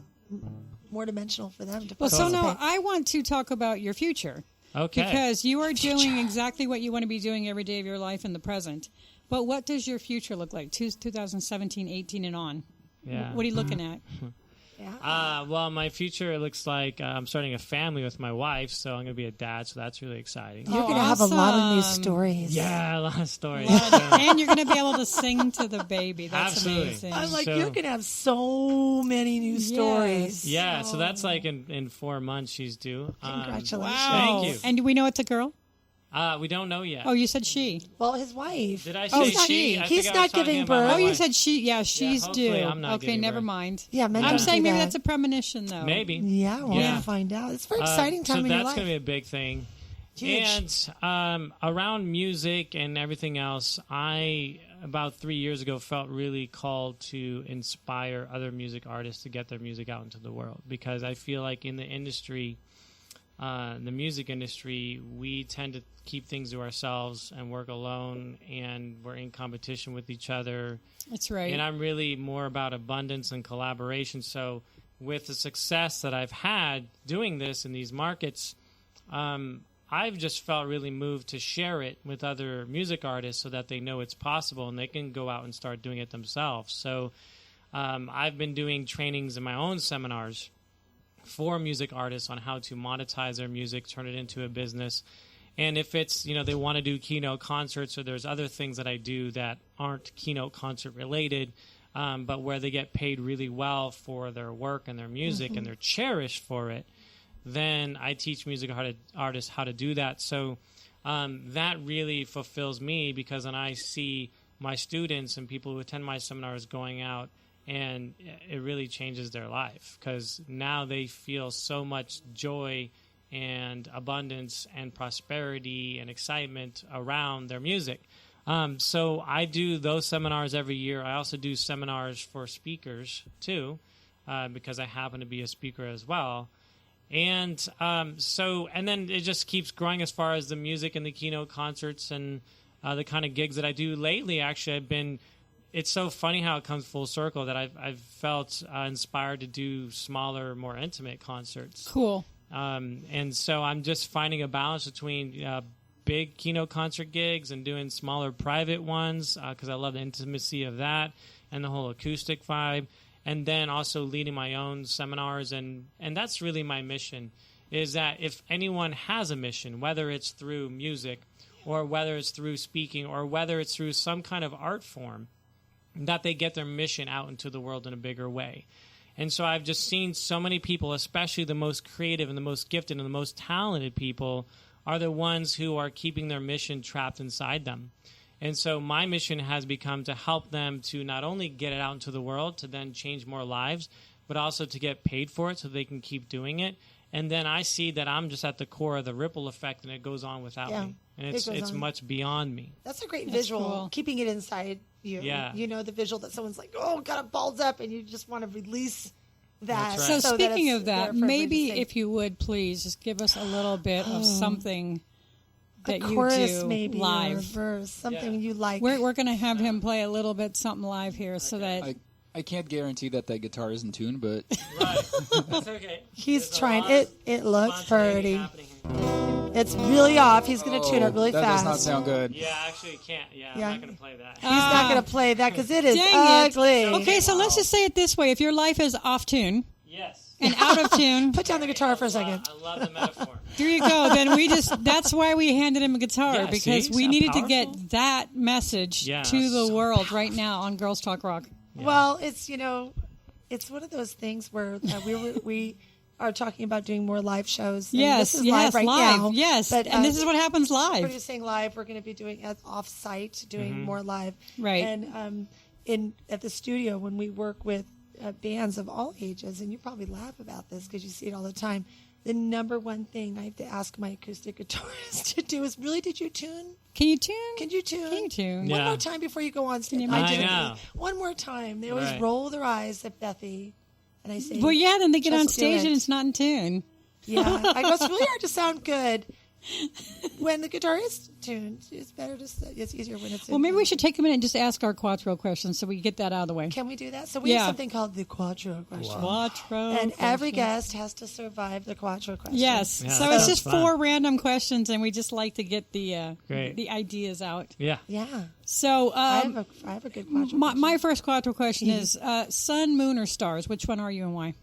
more dimensional for them to Well, so participate. now I want to talk about your future. Okay. Because you are doing exactly what you want to be doing every day of your life in the present. But what does your future look like, 2017, 18, and on? Yeah. What are you looking at? Yeah. Well, my future looks like I'm starting a family with my wife, so I'm going to be a dad, so that's really exciting. You're going to have a lot of new awesome. stories. Yeah, a lot of stories. And you're going to be able to sing to the baby. That's Absolutely. amazing. I'm like, So- you're going to have so many new stories. Yeah, so that's like in 4 months she's due. Congratulations. Wow. Thank you. And do we know it's a girl? We don't know yet. Oh, you said she. Well, his wife. Did I Oh, say she. she? I He's think I was not talking giving about my birth. Oh, you wife. said she. Yeah, she's hopefully due. I'm not Okay, giving never birth. mind. Yeah, men I'm don't saying do maybe that. that's a premonition, though. Maybe. Yeah, we'll Yeah. find out. It's a very exciting time so in your that's life. going to be a big thing. Huge. And around music and everything else, I, about 3 years ago, felt really called to inspire other music artists to get their music out into the world. Because I feel like in the industry, the music industry, we tend to keep things to ourselves and work alone, and we're in competition with each other. That's right. And I'm really more about abundance and collaboration. So with the success that I've had doing this in these markets, I've just felt really moved to share it with other music artists so that they know it's possible and they can go out and start doing it themselves. So I've been doing trainings in my own seminars for music artists on how to monetize their music, turn it into a business. And if it's, they want to do keynote concerts, or there's other things that I do that aren't keynote concert related, but where they get paid really well for their work and their music and they're cherished for it, then I teach music artists how to do that. So that really fulfills me, because then I see my students and people who attend my seminars going out, and it really changes their life, because now they feel so much joy and abundance and prosperity and excitement around their music. So I do those seminars every year. I also do seminars for speakers too, because I happen to be a speaker as well. And and then it just keeps growing as far as the music and the keynote concerts and the kind of gigs that I do lately. Actually, it's so funny how it comes full circle that I've felt inspired to do smaller, more intimate concerts. Cool. And so I'm just finding a balance between big keynote concert gigs and doing smaller private ones, because I love the intimacy of that and the whole acoustic vibe. And then also leading my own seminars. And that's really my mission, is that if anyone has a mission, whether it's through music or whether it's through speaking or whether it's through some kind of art form, that they get their mission out into the world in a bigger way. And so I've just seen so many people, especially the most creative and the most gifted and the most talented people, are the ones who are keeping their mission trapped inside them. And so my mission has become to help them to not only get it out into the world to then change more lives, but also to get paid for it so they can keep doing it. And then I see that I'm just at the core of the ripple effect, and it goes on without me. And it's much beyond me. That's a great visual, cool. Keeping it inside you. Yeah. You know, the visual that someone's like, oh, got it balls up, and you just want to release that. That's right. So speaking of there that, for everybody maybe to see. if you would please just give us a little bit of something that a you chorus, do maybe, or a live. verse, something you like. We're going to have him play a little bit something live here, so that I can't guarantee that guitar is in tune, but Right. That's okay. He's There's a trying. lot of It looks spontaneity pretty. happening here. It's really off. He's going to tune it really that fast. does not sound good. Yeah, actually, you can't. Yeah, Yeah. I'm not going to play that. He's not going to play that because it is dang ugly. it. Okay, so let's just say it this way: if your life is off tune Yes. and out of tune, Put down the guitar for a second. I love the metaphor. there you go. Then that's why we handed him a guitar, Yeah, because see? we Is that needed to powerful? get that message Yeah, to the so world right now on Girls Talk Rock. Well, it's it's one of those things where we are talking about doing more live shows. And Yes, this is yes, live right now. yes, But, and this is what happens We're live. just saying live. We're going to be doing off-site, doing Mm-hmm. more live. Right. And at the studio, when we work with bands of all ages, and you probably laugh about this because you see it all the time, the number one thing I have to ask my acoustic guitarist to do is, really, did you tune? Can you tune? Can you tune? Can you tune? One Yeah. more time before you go on stage. you I imagine? do. I know. One more time. They always Right. roll their eyes at Bethy. And I say, Well, yeah, then they get Just on do stage it. and it's not in tune. yeah. I go, it's really hard to sound good when the guitar is tuned. It's better it's easier when it's Well, maybe we should take a minute and just ask our Quattro questions so we get that out of the way. Can we do that? So we Yeah. have something called the Quattro question. Quattro. And every question. guest has to survive the Quattro question. Yes. Yeah, so that it's sounds just fun. 4 random questions, and we just like to get the Great. ideas out. Yeah. Yeah. So I have a good Quattro question. my first Quattro question is sun, moon, or stars? Which one are you and why?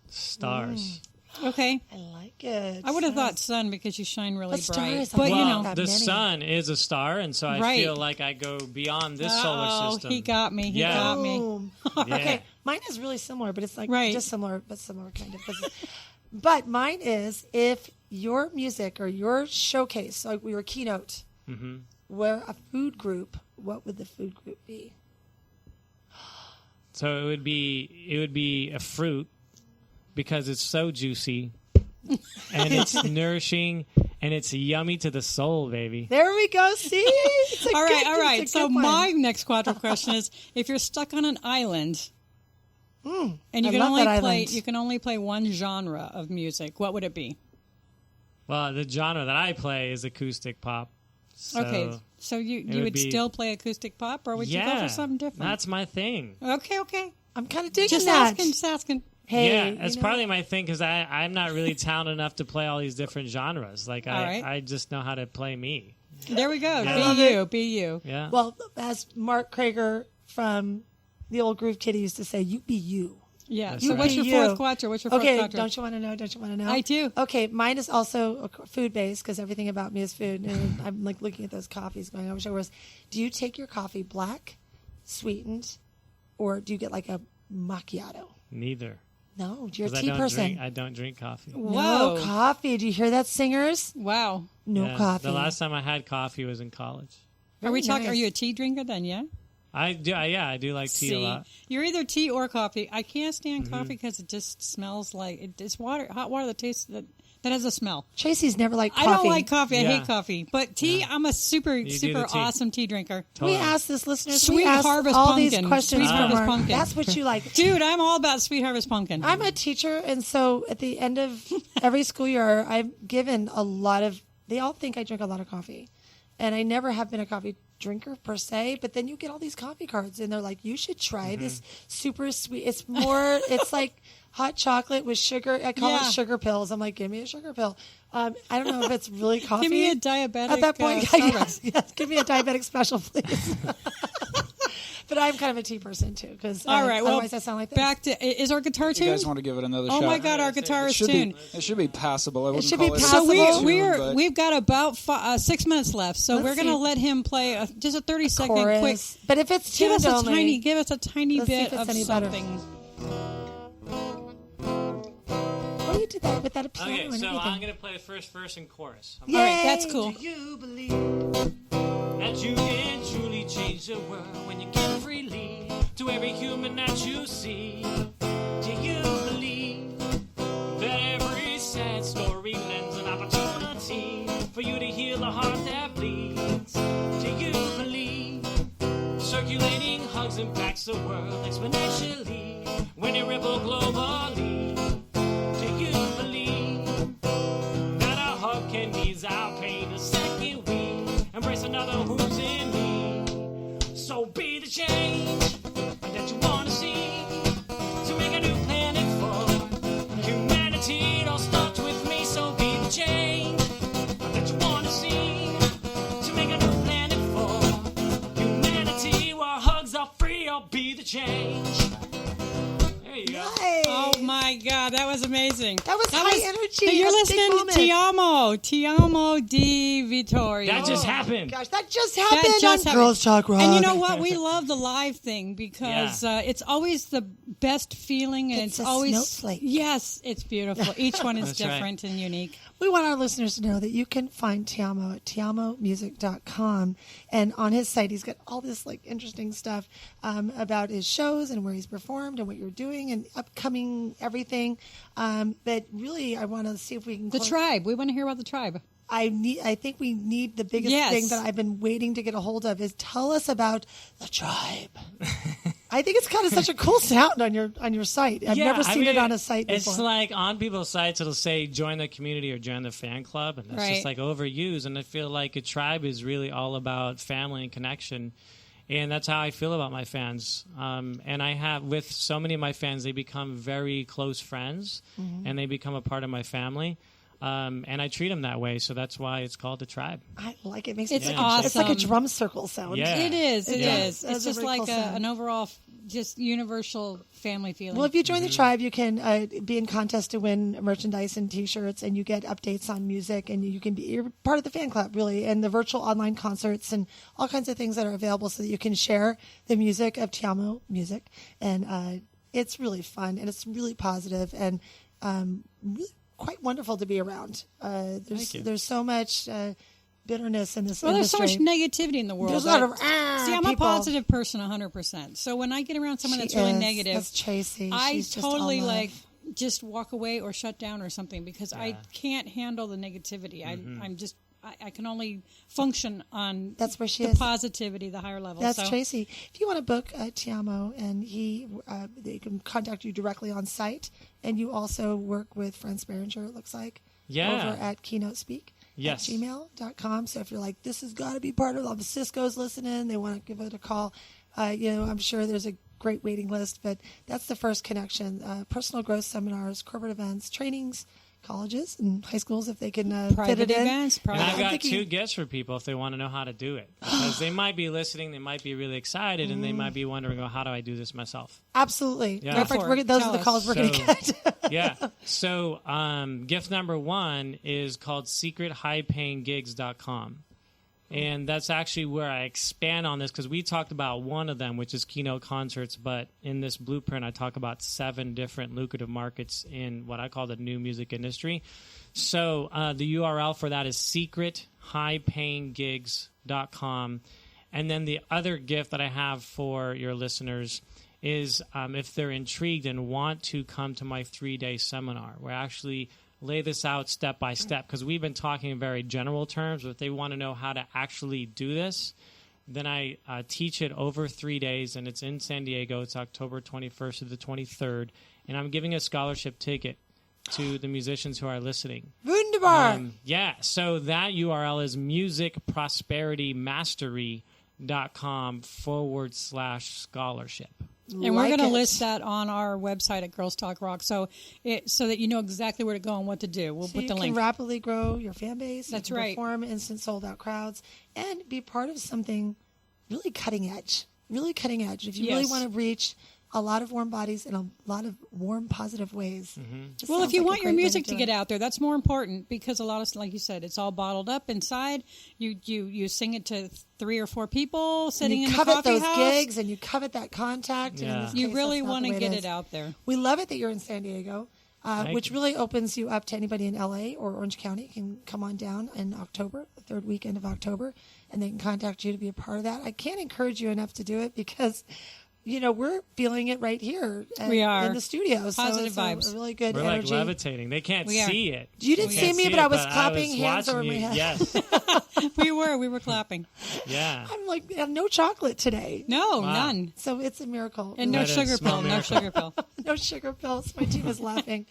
Stars. Okay. I like it. I would have thought sun because you shine really But bright. stars, I But, love you Well, know. that the many. sun is a star, and so I Right. feel like I go beyond this solar system. he got me. He Yeah. got me. Boom. Yeah. Okay, mine is really similar, but it's like Right. just similar, but similar kind of. But mine is, if your music or your showcase, so your keynote, were a food group, what would the food group be? So it would be a fruit, because it's so juicy and it's nourishing and it's yummy to the soul, baby. There we go. See, it's a All right, good- all right. it's a So good one. my next Quattro question is: if you're stuck on an island, and you I can love only that play, island. you can only play one genre of music, what would it be? Well, the genre that I play is acoustic pop. So, Okay, so you would would be- still play acoustic pop, or would you go for something different? That's my thing. Okay. I'm kind of digging Just that. asking. Hey, Yeah, you that's know, partly my thing, because I'm not really talented enough to play all these different genres. Like, All right. I just know how to play me. There we go. love Be you. Yeah. Well, as Mark Krager from the old Groove Kitty used to say, "You be you." Yeah. That's So right. what's your You. fourth Quattro? What's your fourth Okay, Quattro? don't you want to know? Don't you want to know? I do. Okay, mine is also food based because everything about me is food. And I'm like looking at those coffees going, I wish I was. Do you take your coffee black, sweetened, or do you get like a macchiato? Neither. No, you're a 'Cause tea person. I don't drink coffee. No coffee. Do you hear that, singers? Wow. No coffee. The last time I had coffee was in college. Are we talking? nice. Are you a tea drinker then? Yeah. I do. I do like tea a lot. You're either tea or coffee. I can't stand coffee because it just smells like it's water, hot water that tastes that has a smell. Tracy's never liked coffee. I don't like coffee. I Yeah. hate coffee. But tea, I'm a super do the tea. awesome tea drinker. We asked this listeners. Sweet we asked Harvest all Pumpkin. these questions Sweet from Harvest our- Pumpkin. That's what you like. Dude, I'm all about Sweet Harvest Pumpkin. I'm a teacher, and so at the end of every school year, I've given a lot of. They all think I drink a lot of coffee, and I never have been a coffee drinker per se. But then you get all these coffee cards, and they're like, "You should try this super sweet." It's more. It's like hot chocolate with sugar. I call it sugar pills. I'm like, give me a sugar pill. I don't know if it's really coffee. Give me a diabetic. At that point, Starbucks. yes, give me a diabetic special, please. But I'm kind of a tea person too, because All right. Well, otherwise I sound like this. back to is our guitar You tuned? guys want to give it another Oh shot? my God, our guitar is tuned. It should be passable. I wouldn't should call be it passable. So tuned, we've got about 6 minutes left, so Let's we're going to see. let him play just a 30-second Chorus. quick. But if it's Give tuned us only, give us a tiny Let's see bit if it's of any better. something. what do you do that with that piano Okay, and so everything? I'm gonna play the first verse and chorus. Yay, All right, that's cool. Do you believe? That you can truly change the world when you give freely to every human that you see. Do you believe that every sad story lends an opportunity for you to heal a heart that bleeds? Do you believe circulating hugs impacts the world exponentially when it ripple globally? Do you believe that a hug can ease our pain the second we embrace another who's in need? So be the change that you want to see to make a new planet for humanity. It all starts with me. So be the change that you want to see to make a new planet for humanity where hugs are free. I'll be the change. There you go. Nice. Oh my God, that was amazing. That was high energy. Hey, you're That's a big listening to moment. Tiamo De Vettori. That just happened. Gosh, that just happened That just on happened. Girls Talk Rock. And you know what? We love the live thing because it's always the best feeling, and It's it's a always snowflake. Yes, it's beautiful. Each one is That's right. different and unique. We want our listeners to know that you can find Tiamo at tiamomusic.com. And on his site, he's got all this like interesting stuff about his shows and where he's performed and what you're doing and upcoming everything. But really, I want to see if we can The tribe. We want to hear about the tribe. I think we need the biggest Yes. thing that I've been waiting to get a hold of is tell us about the tribe. I think it's kind of such a cool sound on your site. I've never seen it on a site before. It's like on people's sites, it'll say join the community or join the fan club, and that's Right. just like overused. And I feel like a tribe is really all about family and connection. And that's how I feel about my fans. And I have, with so many of my fans, they become very close friends, and they become a part of my family. And I treat them that way, so that's why it's called the tribe. I like it. It makes It's me think awesome. It's like a drum circle sound. Yeah. It is. It Yeah. is. That's It's a just very like cool sound. an overall, just universal family feeling. Well, if you join the tribe, you can be in contest to win merchandise and T-shirts, and you get updates on music, and you're part of the fan club, really, and the virtual online concerts and all kinds of things that are available, so that you can share the music of Tiamo music, and it's really fun and it's really positive and really quite wonderful to be around. There's so much bitterness in this there's so industry. much negativity in the world. There's a lot of See, I'm a people. positive person 100%. So when I get around someone that's really negative, That's Tracy. I She's just totally all love. like just walk away or shut down or something because I can't handle the negativity. I'm just I can only function on That's where she the is. positivity, the higher level. That's so, Tracy. If you want to book Tiamo, and they can contact you directly on site, and you also work with Franz Behringer, it looks like, Yeah. over at Keynote Speak Yes. at gmail.com. So if you're like, this has got to be part of Cisco's listening, they want to give it a call, I'm sure there's a great waiting list, but that's the first connection. Personal growth seminars, corporate events, trainings, colleges and high schools if they can fit private it in. events, And I've I'm got thinking- 2 gifts for people if they want to know how to do it. Because they might be listening, they might be really excited, and they might be wondering, how do I do this myself? Absolutely. Yeah. Matter of fact, those Tell are the us. calls we're going to get. Yeah. So gift number 1 is called secrethighpayinggigs.com. And that's actually where I expand on this, because we talked about one of them, which is keynote concerts. But in this blueprint, I talk about 7 different lucrative markets in what I call the new music industry. So the URL for that is secrethighpayinggigs.com. And then the other gift that I have for your listeners is if they're intrigued and want to come to my 3-day seminar, where I actually lay this out step by step, because we've been talking in very general terms, but if they want to know how to actually do this, then I teach it over 3 days, and it's in San Diego. It's October 21st to the 23rd, and I'm giving a scholarship ticket to the musicians who are listening. Wunderbar. Yeah, so that URL is musicprosperitymastery.com/scholarship. And we're going to list that on our website at Girls Talk Rock, so that you know exactly where to go and what to do. We'll put the link. You can rapidly grow your fan base. That's you can right. Perform instant sold-out crowds and be part of something really cutting edge. Really cutting edge. If you really want to reach a lot of warm bodies in a lot of warm, positive ways. Mm-hmm. Well, if you want your music to get out there, that's more important, because a lot of, like you said, it's all bottled up inside. You sing it to 3 or 4 people sitting in the coffee house. You covet those gigs, and you covet that contact. Yeah. And in this You case, really want to get it out there. We love it that you're in San Diego, which really opens you up to anybody in LA or Orange County. Can come on down in October, the 3rd weekend of October, and they can contact you to be a part of that. I can't encourage you enough to do it, because we're feeling it right here. We are. In the studio. Positive vibes. A really good We're energy. like levitating. They can't see it. You didn't see me, but I was but clapping hands over watching my you. head. Yes. We were clapping. Yeah. I'm like, I have no chocolate today. No, none. So it's a miracle. And no That is sugar a small pill. No miracle. sugar pill. No sugar pills. My team is laughing.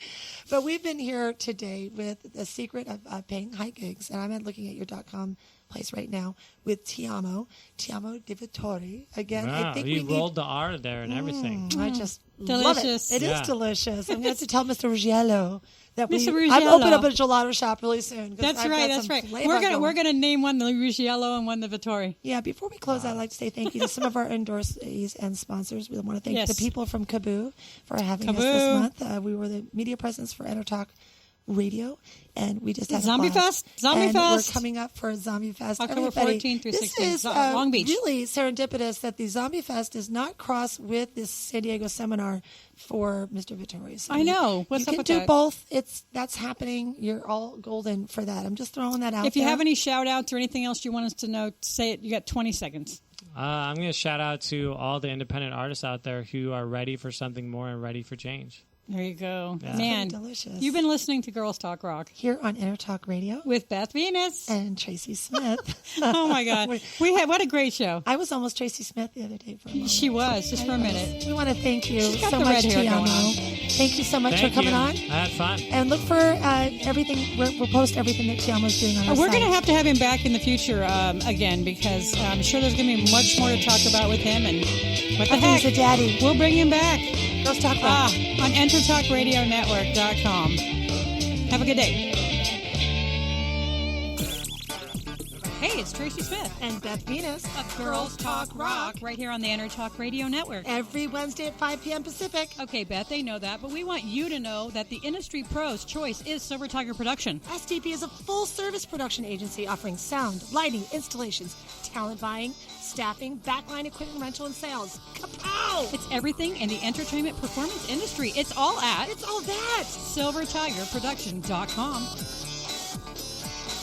But we've been here today with the secret of paying high gigs. And I'm looking at your .com place right now with Tiamo De Vettori. Again, Wow, I think you we rolled the R there and everything. I just Delicious. love it. It is delicious. I'm going to have to tell Mr. Ruggiello that Mr. I'm Ruggiello. opening up a gelato shop really soon. 'Cause That's I've right. got That's some right. flavor We're going. gonna name one the Ruggiello and one the Vettori. Yeah, before we close, I'd like to say thank you to some of our endorsees and sponsors. We want to thank the people from Kaboo for having us this month. We were the media presence for Entertalk Radio, and we just had Zombie a blast. Fest. Zombie and Fest. We're coming up for Zombie Fest. October Everybody, 14th through this 16th, is Long Beach. really serendipitous that the Zombie Fest does not cross with this San Diego seminar for Mr. Vettori. So I know. What's you up can with do that? both. That's happening. You're all golden for that. I'm just throwing that out. If you there. have any shout outs or anything else you want us to know, say it. You got 20 seconds. I'm going to shout out to all the independent artists out there who are ready for something more and ready for change. There you go. Yeah. Man, delicious. You've been listening to Girls Talk Rock here on Entertalk Radio with Beth Venus and Tracy Smith. Oh my God, what a great show! I was almost Tracy Smith the other day for a moment. She was just for a minute. We want to thank you She's got so the much, red hair going on. Tiamo. Thank you so much Thank for coming you. on. I had fun. And look for everything. We'll post everything that Tiamo's doing on our We're site. going to have him back in the future again, because I'm sure there's going to be much more to talk about with him. And what the heck, He's a daddy. We'll bring him back. Girls Talk Rock. On EnterTalkRadioNetwork.com. Have a good day. Hey, it's Tracy Smith and Beth Venus of Girls Talk Rock, right here on the Entertalk Radio Network. Every Wednesday at 5 p.m. Pacific. Okay, Beth, they know that, but we want you to know that the industry pro's choice is Silver Tiger Production. STP is a full-service production agency offering sound, lighting, installations, talent buying, staffing, backline equipment rental, and sales. Kapow! It's everything in the entertainment performance industry. It's all that. SilverTigerProduction.com.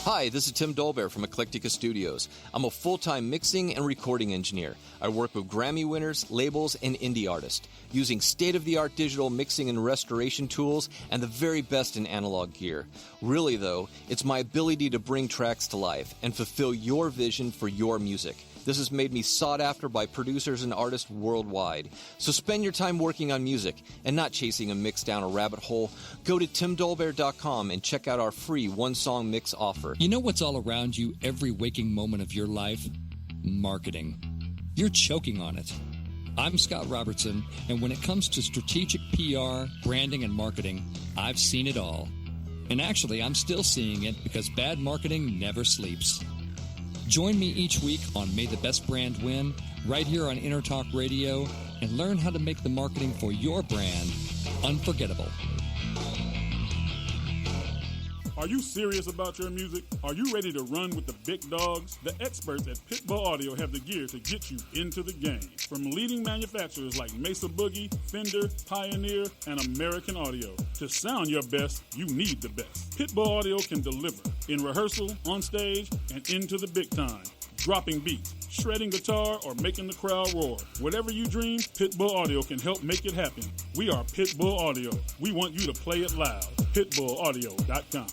Hi, this is Tim Dolbear from Eclectica Studios. I'm a full-time mixing and recording engineer. I work with Grammy winners, labels, and indie artists, using state-of-the-art digital mixing and restoration tools and the very best in analog gear. Really, though, it's my ability to bring tracks to life and fulfill your vision for your music. This has made me sought after by producers and artists worldwide. So spend your time working on music and not chasing a mix down a rabbit hole. Go to timdolbear.com and check out our free one-song mix offer. You know what's all around you every waking moment of your life? Marketing. You're choking on it. I'm Scott Robertson, and when it comes to strategic PR, branding, and marketing, I've seen it all. And actually, I'm still seeing it because bad marketing never sleeps. Join me each week on May the Best Brand Win, right here on Intertalk Radio, and learn how to make the marketing for your brand unforgettable. Are you serious about your music? Are you ready to run with the big dogs? The experts at Pitbull Audio have the gear to get you into the game. From leading manufacturers like Mesa Boogie, Fender, Pioneer, and American Audio. To sound your best, you need the best. Pitbull Audio can deliver in rehearsal, on stage, and into the big time. Dropping beats, shredding guitar, or making the crowd roar. Whatever you dream, Pitbull Audio can help make it happen. We are Pitbull Audio. We want you to play it loud. PitbullAudio.com.